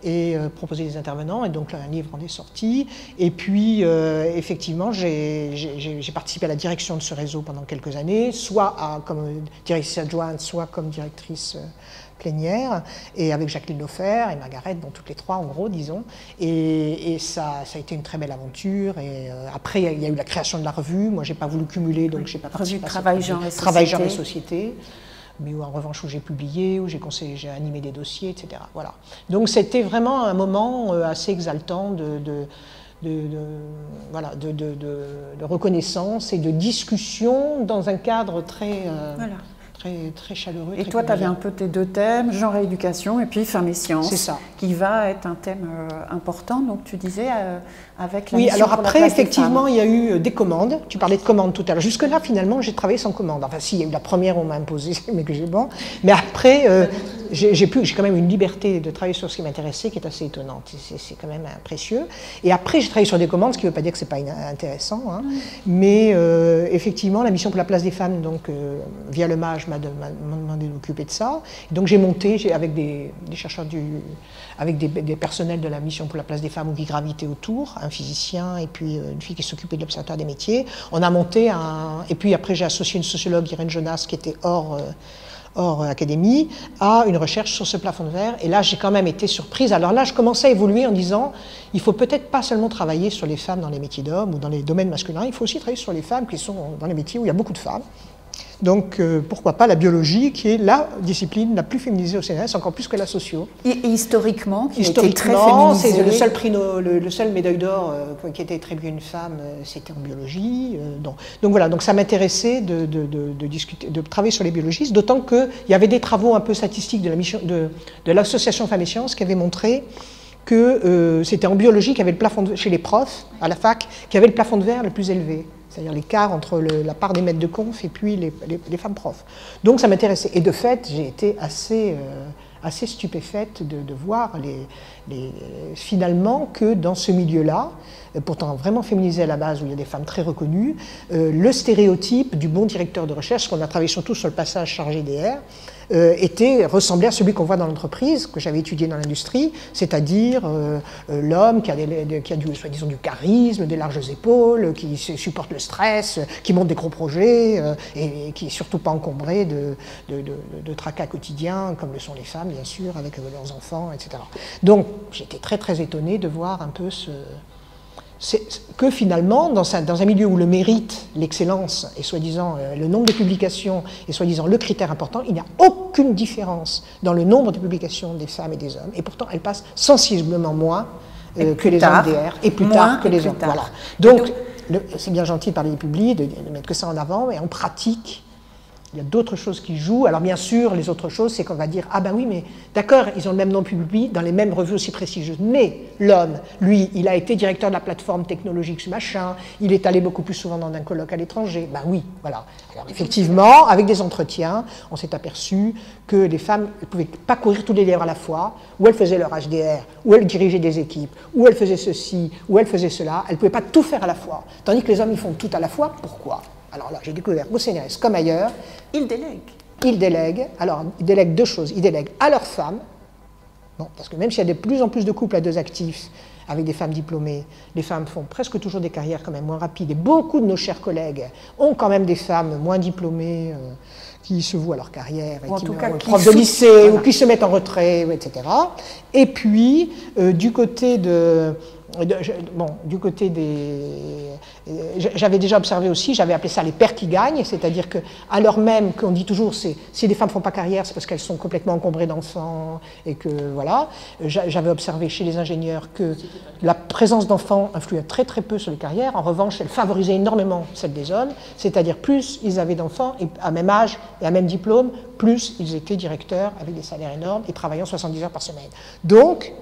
et proposer des intervenants, et donc là, un livre en est sorti. Et puis, effectivement, j'ai participé à la direction de ce réseau pendant quelques années, soit comme directrice adjointe, soit comme directrice plénière, et avec Jacqueline Laufer et Margaret, dont toutes les trois, en gros, disons. Et ça a été une très belle aventure. Et après, il y a eu la création de la revue. Moi, je n'ai pas voulu cumuler, donc je n'ai pas participé à Travail, genre et Travail, genre et société. Mais en revanche où j'ai publié, où j'ai animé des dossiers, etc. Voilà. Donc c'était vraiment un moment assez exaltant de reconnaissance et de discussion dans un cadre très chaleureux. Et toi, tu avais un peu tes deux thèmes, genre et éducation, et puis femmes et sciences. C'est ça. Qui va être un thème important, donc tu disais, avec la Oui, mission alors pour après, la place effectivement, il y a eu des commandes. Tu parlais de commandes tout à l'heure. Jusque-là, finalement, j'ai travaillé sans commande. Enfin, si, il y a eu la première, on m'a imposé, mais que j'ai bon. Mais après... j'ai quand même une liberté de travailler sur ce qui m'intéressait qui est assez étonnante. C'est quand même précieux. Et après, j'ai travaillé sur des commandes, ce qui ne veut pas dire que ce n'est pas intéressant. Hein. Mais effectivement, la mission pour la place des femmes, donc, via le MAGE, m'a demandé d'occuper de ça. Donc j'ai monté avec des chercheurs avec des personnels de la mission pour la place des femmes qui gravitaient autour, un physicien et puis une fille qui s'occupait de l'Observatoire des métiers. On a monté et puis après j'ai associé une sociologue, Irène Jonas, qui était hors académie, à une recherche sur ce plafond de verre. Et là, j'ai quand même été surprise. Alors là, je commençais à évoluer en disant, il faut peut-être pas seulement travailler sur les femmes dans les métiers d'hommes ou dans les domaines masculins, il faut aussi travailler sur les femmes qui sont dans les métiers où il y a beaucoup de femmes. Donc, pourquoi pas la biologie, qui est la discipline la plus féminisée au CNRS, encore plus que la socio. Et historiquement, qui était très féminisée. C'est le seul prix, le seul médaille d'or qui était attribué à une femme, c'était en biologie. Donc voilà, donc ça m'intéressait de travailler sur les biologistes, d'autant qu'il y avait des travaux un peu statistiques de l'association Femmes et Sciences qui avaient montré que c'était en biologie qu'il y avait le plafond chez les profs à la fac, qui avait le plafond de verre le plus élevé. C'est-à-dire l'écart entre la part des maîtres de conf et puis les femmes profs. Donc ça m'intéressait. Et de fait, j'ai été assez stupéfaite de voir finalement que dans ce milieu-là, pourtant vraiment féminisé à la base, où il y a des femmes très reconnues, le stéréotype du bon directeur de recherche, qu'on a travaillé surtout sur le passage chargé DR, ressemblait à celui qu'on voit dans l'entreprise, que j'avais étudié dans l'industrie, c'est-à-dire l'homme qui a soi-disant du charisme, des larges épaules, qui supporte le stress, qui monte des gros projets et qui n'est surtout pas encombré de tracas quotidiens, comme le sont les femmes, bien sûr, avec leurs enfants, etc. Donc, j'étais très très étonnée de voir un peu que finalement, dans un milieu où le mérite, l'excellence et soi-disant le nombre de publications est soi-disant le critère important, il n'y a aucune différence dans le nombre de publications des femmes et des hommes, et pourtant elles passent sensiblement moins que les hommes DR, et plus tard que les hommes. Voilà. Donc, c'est bien gentil de parler des publis, de mettre que ça en avant, mais en pratique, il y a d'autres choses qui jouent. Alors bien sûr, les autres choses, c'est qu'on va dire « Ah ben oui, mais d'accord, ils ont le même nom publié dans les mêmes revues aussi prestigieuses. Mais l'homme, lui, il a été directeur de la plateforme technologique ce machin, il est allé beaucoup plus souvent dans un colloque à l'étranger. » Ben oui, voilà. Alors effectivement, avec des entretiens, on s'est aperçu que les femmes ne pouvaient pas courir tous les livres à la fois, ou elles faisaient leur HDR, ou elles dirigeaient des équipes, ou elles faisaient ceci, ou elles faisaient cela. Elles ne pouvaient pas tout faire à la fois. Tandis que les hommes, ils font tout à la fois. Pourquoi ? Alors là, j'ai découvert au CNRS comme ailleurs. Ils délèguent. Ils délèguent. Alors, ils délèguent deux choses. Ils délèguent à leurs femmes. Bon, parce que même s'il y a de plus en plus de couples à deux actifs avec des femmes diplômées, les femmes font presque toujours des carrières quand même moins rapides. Et beaucoup de nos chers collègues ont quand même des femmes moins diplômées qui se vouent à leur carrière, et qui profs de lycée, ou qui se mettent en retrait, etc. Et puis, du côté j'avais déjà observé aussi, j'avais appelé ça les pères qui gagnent, c'est-à-dire qu'alors même qu'on dit toujours si des femmes ne font pas carrière, c'est parce qu'elles sont complètement encombrées d'enfants, et que voilà, j'avais observé chez les ingénieurs que la présence d'enfants influait très très peu sur les carrières, en revanche elle favorisait énormément celle des hommes, c'est-à-dire plus ils avaient d'enfants, et à même âge et à même diplôme, plus ils étaient directeurs avec des salaires énormes et travaillant 70 heures par semaine. Donc,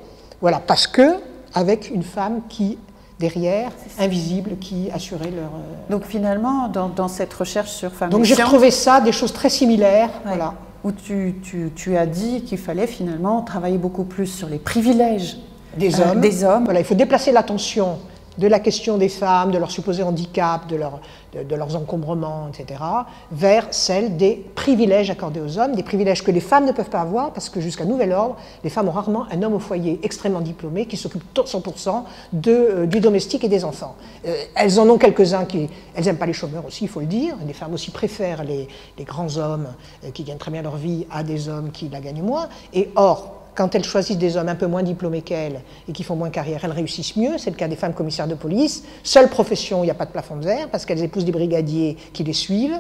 voilà, parce que avec une femme qui, derrière, invisible, qui assurait leur... Donc finalement, dans cette recherche sur femmes... Donc j'ai retrouvé ça, des choses très similaires, ouais, voilà. Où tu as dit qu'il fallait finalement travailler beaucoup plus sur les privilèges des hommes. Voilà, il faut déplacer l'attention de la question des femmes, de leur supposé handicap, de leurs encombrements, etc., vers celle des privilèges accordés aux hommes, des privilèges que les femmes ne peuvent pas avoir, parce que jusqu'à nouvel ordre, les femmes ont rarement un homme au foyer extrêmement diplômé qui s'occupe 100% du domestique et des enfants. Elles en ont quelques-uns elles n'aiment pas les chômeurs aussi, il faut le dire. Les femmes aussi préfèrent les grands hommes qui gagnent très bien leur vie à des hommes qui la gagnent moins. Et or, quand elles choisissent des hommes un peu moins diplômés qu'elles et qui font moins carrière, elles réussissent mieux. C'est le cas des femmes commissaires de police. Seule profession où il n'y a pas de plafond de verre, parce qu'elles épousent des brigadiers qui les suivent.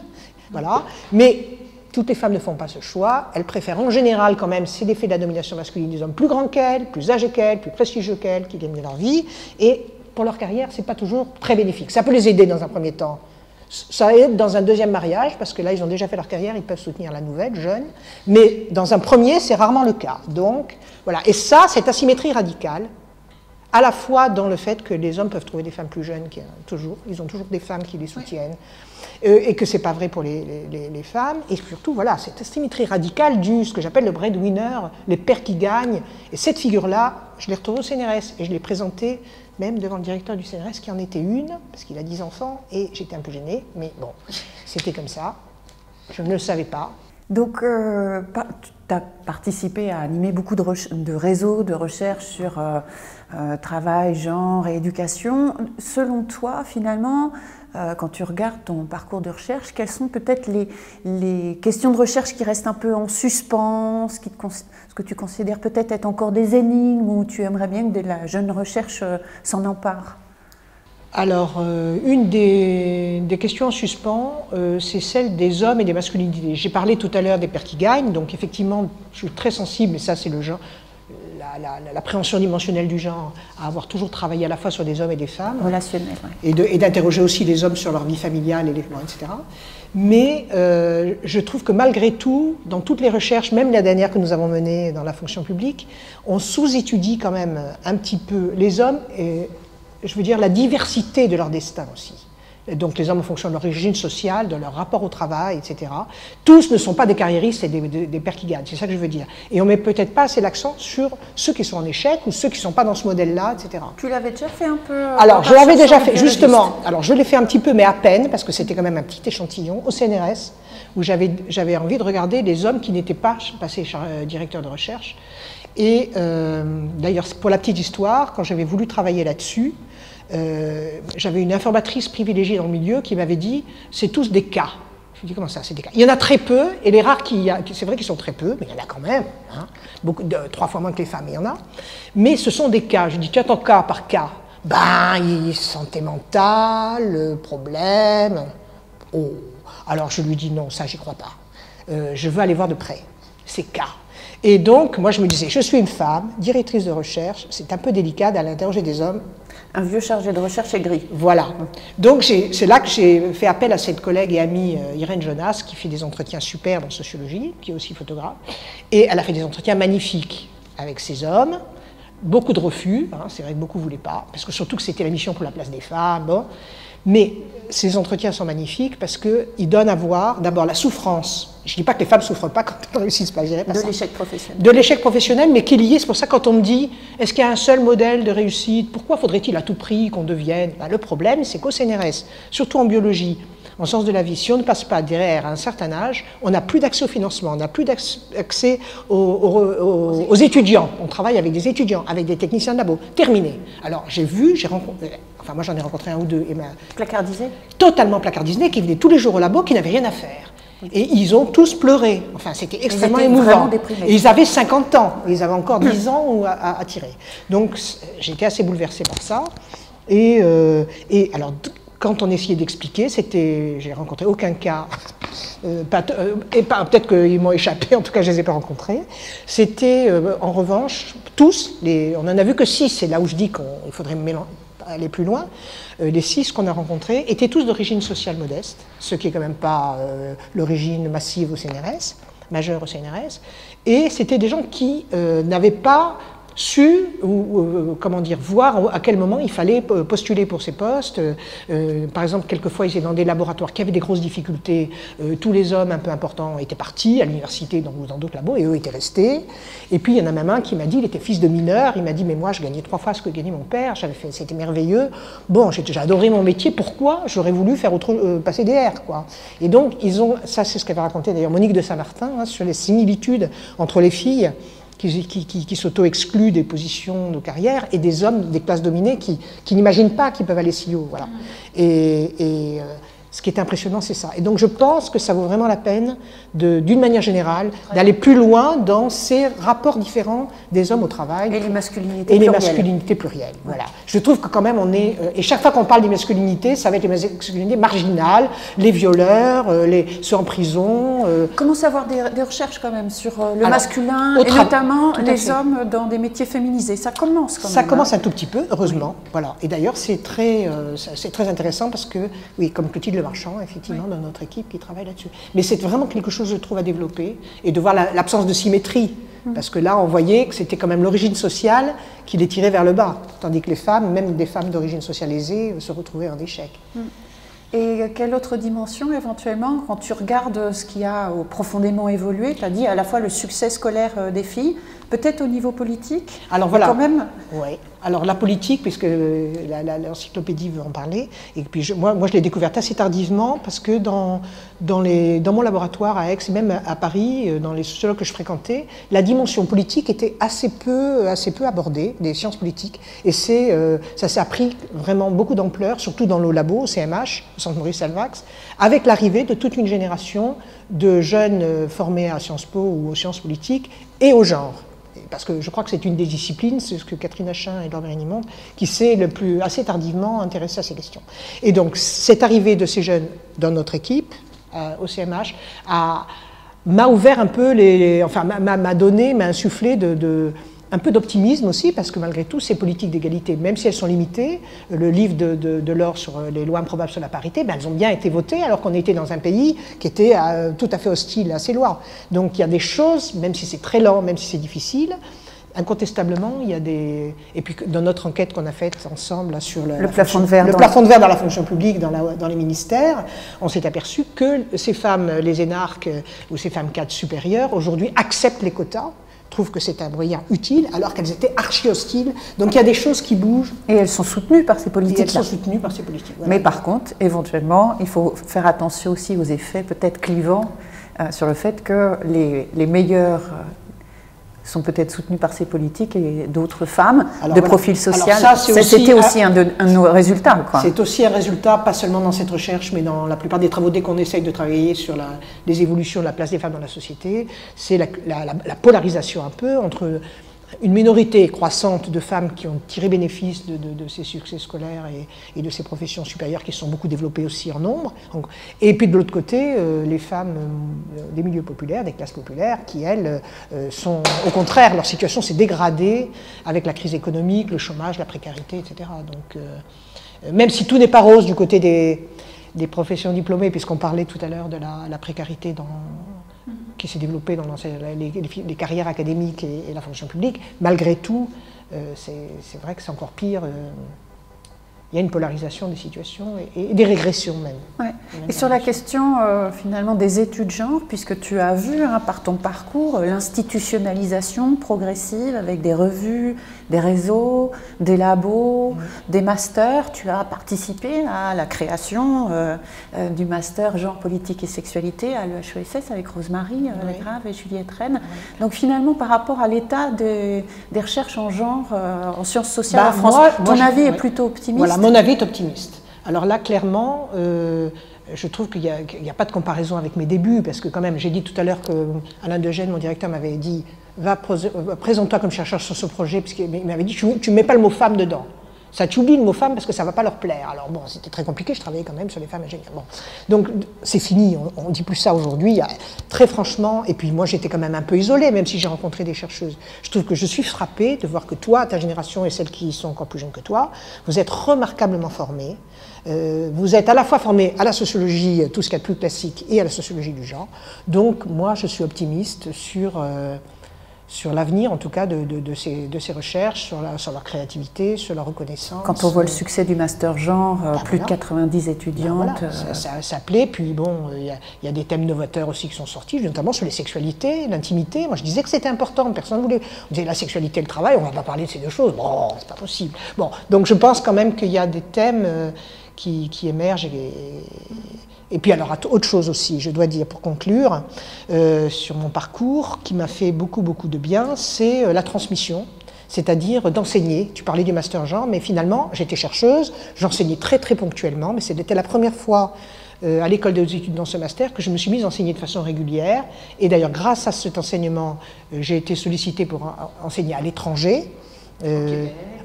Voilà. Mais toutes les femmes ne font pas ce choix. Elles préfèrent en général quand même, c'est l'effet de la domination masculine, des hommes plus grands qu'elles, plus âgés qu'elles, plus prestigieux qu'elles, qui gagnent leur vie. Et pour leur carrière, ce n'est pas toujours très bénéfique. Ça peut les aider dans un premier temps. Ça aide dans un deuxième mariage, parce que là, ils ont déjà fait leur carrière, ils peuvent soutenir la nouvelle, jeune. Mais dans un premier, c'est rarement le cas. Donc, voilà. Et ça, cette asymétrie radicale, à la fois dans le fait que les hommes peuvent trouver des femmes plus jeunes, ils ont toujours des femmes qui les soutiennent, et que c'est pas vrai pour les femmes, et surtout, voilà, cette asymétrie radicale du, ce que j'appelle le breadwinner, les pères qui gagnent, et cette figure-là, je l'ai retrouvée au CNRS, et je l'ai présentée même devant le directeur du CNRS, qui en était une, parce qu'il a 10 enfants, et j'étais un peu gênée, mais bon, c'était comme ça, je ne le savais pas. Donc, tu as participé à animer beaucoup de réseaux de recherche sur travail, genre et éducation. Selon toi, finalement, quand tu regardes ton parcours de recherche, quelles sont peut-être les questions de recherche qui restent un peu en suspens, ce que tu considères peut-être être encore des énigmes, ou tu aimerais bien que la jeune recherche s'en empare? Alors, une des questions en suspens, c'est celle des hommes et des masculinités. J'ai parlé tout à l'heure des pères qui gagnent, donc effectivement, je suis très sensible, et ça c'est le genre, l'appréhension dimensionnelle du genre, à avoir toujours travaillé à la fois sur des hommes et des femmes. Relationnel, ouais. Et d'interroger aussi les hommes sur leur vie familiale, etc. Mais je trouve que malgré tout, dans toutes les recherches, même la dernière que nous avons menée dans la fonction publique, on sous-étudie quand même un petit peu les hommes et, je veux dire, la diversité de leur destin aussi. Et donc les hommes en fonction de leur origine sociale, de leur rapport au travail, etc. Tous ne sont pas des carriéristes et des pères qui gagnent, c'est ça que je veux dire. Et on ne met peut-être pas assez l'accent sur ceux qui sont en échec ou ceux qui ne sont pas dans ce modèle-là, etc. Tu l'avais déjà fait un peu? Alors je l'avais déjà fait, justement. Alors je l'ai fait un petit peu, mais à peine, parce que c'était quand même un petit échantillon, au CNRS, où j'avais envie de regarder les hommes qui n'étaient pas passés directeurs de recherche. Et d'ailleurs, pour la petite histoire, quand j'avais voulu travailler là-dessus, j'avais une informatrice privilégiée dans le milieu qui m'avait dit « c'est tous des cas ». Je lui ai dit « comment ça, c'est des cas ?» Il y en a très peu, et les rares c'est vrai qu'ils sont très peu, mais il y en a quand même, hein, 3 fois moins que les femmes, il y en a. Mais ce sont des cas. Je lui ai dit « tu attends cas par cas ?» Ben, santé mentale, problème. Oh. Alors je lui dis « non, ça j'y crois pas. Je veux aller voir de près ces cas. » Et donc, moi je me disais « je suis une femme, directrice de recherche, c'est un peu délicat d'aller interroger des hommes. » Un vieux chargé de recherche aigri. Voilà. Donc c'est là que j'ai fait appel à cette collègue et amie Irène Jonas, qui fait des entretiens superbes en sociologie, qui est aussi photographe. Et elle a fait des entretiens magnifiques avec ces hommes. Beaucoup de refus, hein, c'est vrai que beaucoup ne voulaient pas, parce que surtout que c'était la mission pour la place des femmes. Bon. Mais ces entretiens sont magnifiques parce qu'ils donnent à voir d'abord la souffrance. Je ne dis pas que les femmes ne souffrent pas quand elles ne réussissent pas. De l'échec professionnel. De l'échec professionnel, mais qui est lié. C'est pour ça quand on me dit est-ce qu'il y a un seul modèle de réussite, pourquoi faudrait-il à tout prix qu'on devienne? Ben, le problème, c'est qu'au CNRS, surtout en biologie, en sciences de la vie, si on ne passe pas derrière un certain âge, on n'a plus d'accès au financement, on n'a plus d'accès aux étudiants. On travaille avec des étudiants, avec des techniciens de labo. Terminé. Alors j'ai rencontré, enfin moi j'en ai rencontré un ou deux. Placardisés? Totalement placardisés, qui venaient tous les jours au labo, qui n'avaient rien à faire. Et ils ont tous pleuré. Enfin, c'était extrêmement émouvant. Et ils avaient 50 ans. Ils avaient encore 10 ans à tirer. Donc j'étais assez bouleversée par ça. Et alors, quand on essayait d'expliquer, j'ai rencontré aucun cas, peut-être qu'ils m'ont échappé, en tout cas je ne les ai pas rencontrés. C'était en revanche, tous, on n'en a vu que 6, c'est là où je dis qu'il faudrait aller plus loin. Les 6 qu'on a rencontrés étaient tous d'origine sociale modeste, ce qui n'est quand même pas l'origine massive au CNRS, majeure au CNRS, et c'était des gens qui n'avaient pas su, comment dire, voir à quel moment il fallait postuler pour ces postes. Par exemple, quelquefois, ils étaient dans des laboratoires qui avaient des grosses difficultés. Tous les hommes un peu importants étaient partis à l'université ou dans d'autres labos, et eux étaient restés. Et puis, il y en a même un qui m'a dit, il était fils de mineur, il m'a dit, mais moi, je gagnais 3 fois ce que gagnait mon père, c'était merveilleux. Bon, j'ai adoré mon métier, pourquoi j'aurais voulu faire passer des R, quoi. Et donc, ça c'est ce qu'avait raconté d'ailleurs Monique de Saint-Martin, hein, sur les similitudes entre les filles qui s'auto-excluent des positions de carrière et des hommes des classes dominées qui n'imaginent pas qu'ils peuvent aller si haut. Voilà. Et ce qui est impressionnant, c'est ça. Et donc je pense que ça vaut vraiment la peine, d'une manière générale, d'aller plus loin dans ces rapports différents des hommes au travail. Et les masculinités plurielles. Et les masculinités plurielles. Voilà. Je trouve que quand même on est... et chaque fois qu'on parle des masculinités, ça va être les masculinités marginales, les violeurs, ceux en prison. Commence à avoir des recherches quand même sur le masculin, et notamment les hommes dans des métiers féminisés. Ça commence quand même. Ça commence un tout petit peu, heureusement. Oui. Voilà. Et d'ailleurs, c'est très intéressant parce que, oui, comme Clotilde Marchand, effectivement, dans notre équipe qui travaille là-dessus. Mais c'est vraiment quelque chose, je trouve, à développer, et de voir l'absence de symétrie. Parce que là, on voyait que c'était quand même l'origine sociale qui les tirait vers le bas, tandis que les femmes, même des femmes d'origine sociale aisée, se retrouvaient en échec. Et quelle autre dimension, éventuellement, quand tu regardes ce qui a profondément évolué, tu as dit à la fois le succès scolaire des filles, peut-être au niveau politique. Alors voilà. Quand même. Oui. Alors la politique, puisque l'encyclopédie veut en parler, et puis moi je l'ai découverte assez tardivement, parce que dans mon laboratoire à Aix, et même à Paris, dans les sociologues que je fréquentais, la dimension politique était assez peu abordée, des sciences politiques, et ça s'est pris vraiment beaucoup d'ampleur, surtout dans le labo, au CMH, au Centre Maurice Salvax, avec l'arrivée de toute une génération de jeunes formés à Sciences Po ou aux sciences politiques et au genre. Parce que je crois que c'est une des disciplines, c'est ce que Catherine Achin et Laure Bérigny montrent, qui s'est assez tardivement intéressée à ces questions. Et donc, cette arrivée de ces jeunes dans notre équipe, au CMH, m'a ouvert un peu m'a insufflé un peu d'optimisme aussi, parce que malgré tout, ces politiques d'égalité, même si elles sont limitées, le livre de Laure sur les lois improbables sur la parité, elles ont bien été votées, alors qu'on était dans un pays qui était tout à fait hostile à ces lois. Donc il y a des choses, même si c'est très lent, même si c'est difficile, incontestablement, il y a des... Et puis dans notre enquête qu'on a faite ensemble là, sur le plafond de verre dans la fonction publique, dans les ministères, on s'est aperçu que ces femmes, les énarques ou ces femmes cadres supérieures, aujourd'hui acceptent les quotas, trouvent que c'est un moyen utile, alors qu'elles étaient archi-hostiles. Donc il y a des choses qui bougent. Et elles sont soutenues par ces politiques-là. Elles sont soutenues par ces politiques. Voilà. Mais par contre, éventuellement, il faut faire attention aussi aux effets peut-être clivants sur le fait que les meilleurs sont peut-être soutenus par ces politiques et d'autres femmes profil social. C'était aussi un résultat. C'est aussi un résultat, pas seulement dans cette recherche, mais dans la plupart des travaux, dès qu'on essaye de travailler sur les évolutions de la place des femmes dans la société, c'est la polarisation un peu entre une minorité croissante de femmes qui ont tiré bénéfice de ces succès scolaires et de ces professions supérieures qui sont beaucoup développées aussi en nombre. Et puis de l'autre côté, les femmes des milieux populaires, des classes populaires, qui elles sont, au contraire, leur situation s'est dégradée avec la crise économique, le chômage, la précarité, etc. Donc, même si tout n'est pas rose du côté des professions diplômées, puisqu'on parlait tout à l'heure de la précarité qui s'est développée dans les carrières académiques et la fonction publique, malgré tout, c'est vrai que c'est encore pire. Il y a une polarisation des situations et des régressions même. Ouais. Et sur la question finalement des études genre, puisque tu as vu par ton parcours l'institutionnalisation progressive avec des revues, des réseaux, des labos, des masters, tu as participé à la création du master genre politique et sexualité à l'EHESS avec Rosemarie Lagrave et Juliette Rennes. Donc finalement par rapport à l'état des recherches en genre en sciences sociales en France, ton avis est plutôt optimiste? Voilà, mon avis est optimiste. Alors là, clairement, je trouve qu'il n'y a pas de comparaison avec mes débuts, parce que quand même, j'ai dit tout à l'heure qu'Alain Degène, mon directeur, m'avait dit « présente-toi comme chercheur sur ce projet », parce qu'il m'avait dit « tu ne mets pas le mot femme dedans ». Ça, tu oublies le mot femme parce que ça ne va pas leur plaire. Alors bon, c'était très compliqué, je travaillais quand même sur les femmes ingénieurs. Bon. Donc c'est fini, on ne dit plus ça aujourd'hui. Très franchement, et puis moi j'étais quand même un peu isolée, même si j'ai rencontré des chercheuses. Je trouve que je suis frappée de voir que toi, ta génération et celles qui sont encore plus jeunes que toi, vous êtes remarquablement formés. Vous êtes à la fois formés à la sociologie, tout ce qu'il y a de plus classique, et à la sociologie du genre. Donc moi je suis optimiste sur l'avenir, en tout cas, de ces recherches, sur leur créativité, sur leur reconnaissance. Quand on voit le succès du master genre, plus de 90 étudiantes... Ça plaît, puis bon, il y a des thèmes novateurs aussi qui sont sortis, notamment sur les sexualités, l'intimité. Moi, je disais que c'était important, personne ne voulait... On disait la sexualité et le travail, on ne va pas parler de ces deux choses. Bon, c'est pas possible. Bon, donc je pense quand même qu'il y a des thèmes qui émergent et puis alors, autre chose aussi, je dois dire pour conclure, sur mon parcours, qui m'a fait beaucoup de bien, c'est la transmission, c'est-à-dire d'enseigner. Tu parlais du master genre, mais finalement, j'étais chercheuse, j'enseignais très ponctuellement, mais c'était la première fois à l'école des études dans ce master que je me suis mise à enseigner de façon régulière. Et d'ailleurs, grâce à cet enseignement, j'ai été sollicitée pour enseigner à l'étranger.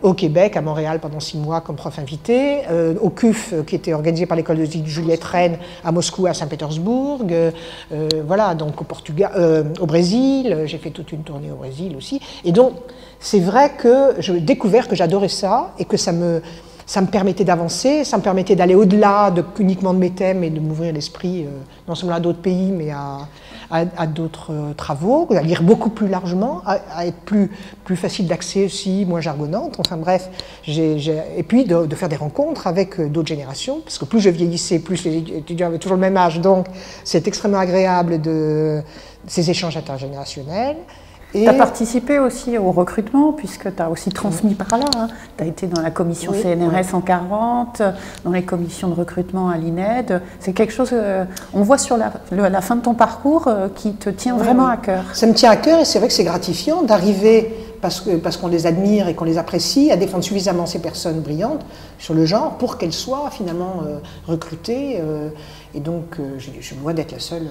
Au Québec, à Montréal pendant 6 mois comme prof invité, au CUF qui était organisé par l'école de Juliette Rennes à Moscou, à Saint-Pétersbourg, voilà, donc au Portugal, au Brésil, j'ai fait toute une tournée au Brésil aussi. Et donc, c'est vrai que j'ai découvert que j'adorais ça et que ça ça me permettait d'avancer, ça me permettait d'aller au-delà uniquement de mes thèmes et de m'ouvrir l'esprit, non seulement à d'autres pays, mais à d'autres travaux, à lire beaucoup plus largement, à être plus facile d'accès aussi, moins jargonnante. Enfin bref, et puis de faire des rencontres avec d'autres générations, parce que plus je vieillissais, plus les étudiants avaient toujours le même âge, donc c'est extrêmement agréable ces échanges intergénérationnels. Tu as participé aussi au recrutement, puisque tu as aussi transmis par là. Hein. Tu as été dans la commission CNRS en 40, dans les commissions de recrutement à l'INED. C'est quelque chose, on voit sur la fin de ton parcours, qui te tient vraiment à cœur. Ça me tient à cœur et c'est vrai que c'est gratifiant d'arriver, parce qu'on les admire et qu'on les apprécie, à défendre suffisamment ces personnes brillantes sur le genre pour qu'elles soient finalement recrutées. Et donc, je me vois d'être la seule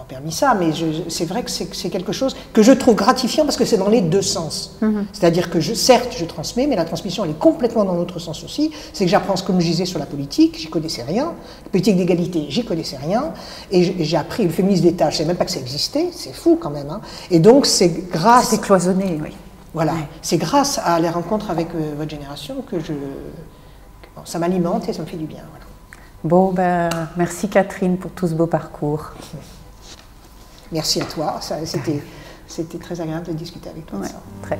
permis ça, mais c'est vrai que c'est quelque chose que je trouve gratifiant parce que c'est dans les deux sens. C'est-à-dire que certes, je transmets, mais la transmission, elle est complètement dans l'autre sens aussi. C'est que j'apprends, comme je disais, sur la politique, j'y connaissais rien. La politique d'égalité, j'y connaissais rien. Et j'ai appris le féminisme d'État, je ne savais même pas que ça existait, c'est fou quand même. Hein. Et donc, c'est grâce... C'était cloisonné, oui. Voilà, c'est grâce à les rencontres avec votre génération que ça m'alimente et ça me fait du bien. Voilà. Bon, ben, merci Catherine pour tout ce beau parcours. Merci à toi, c'était très agréable de discuter avec toi de ça. Très.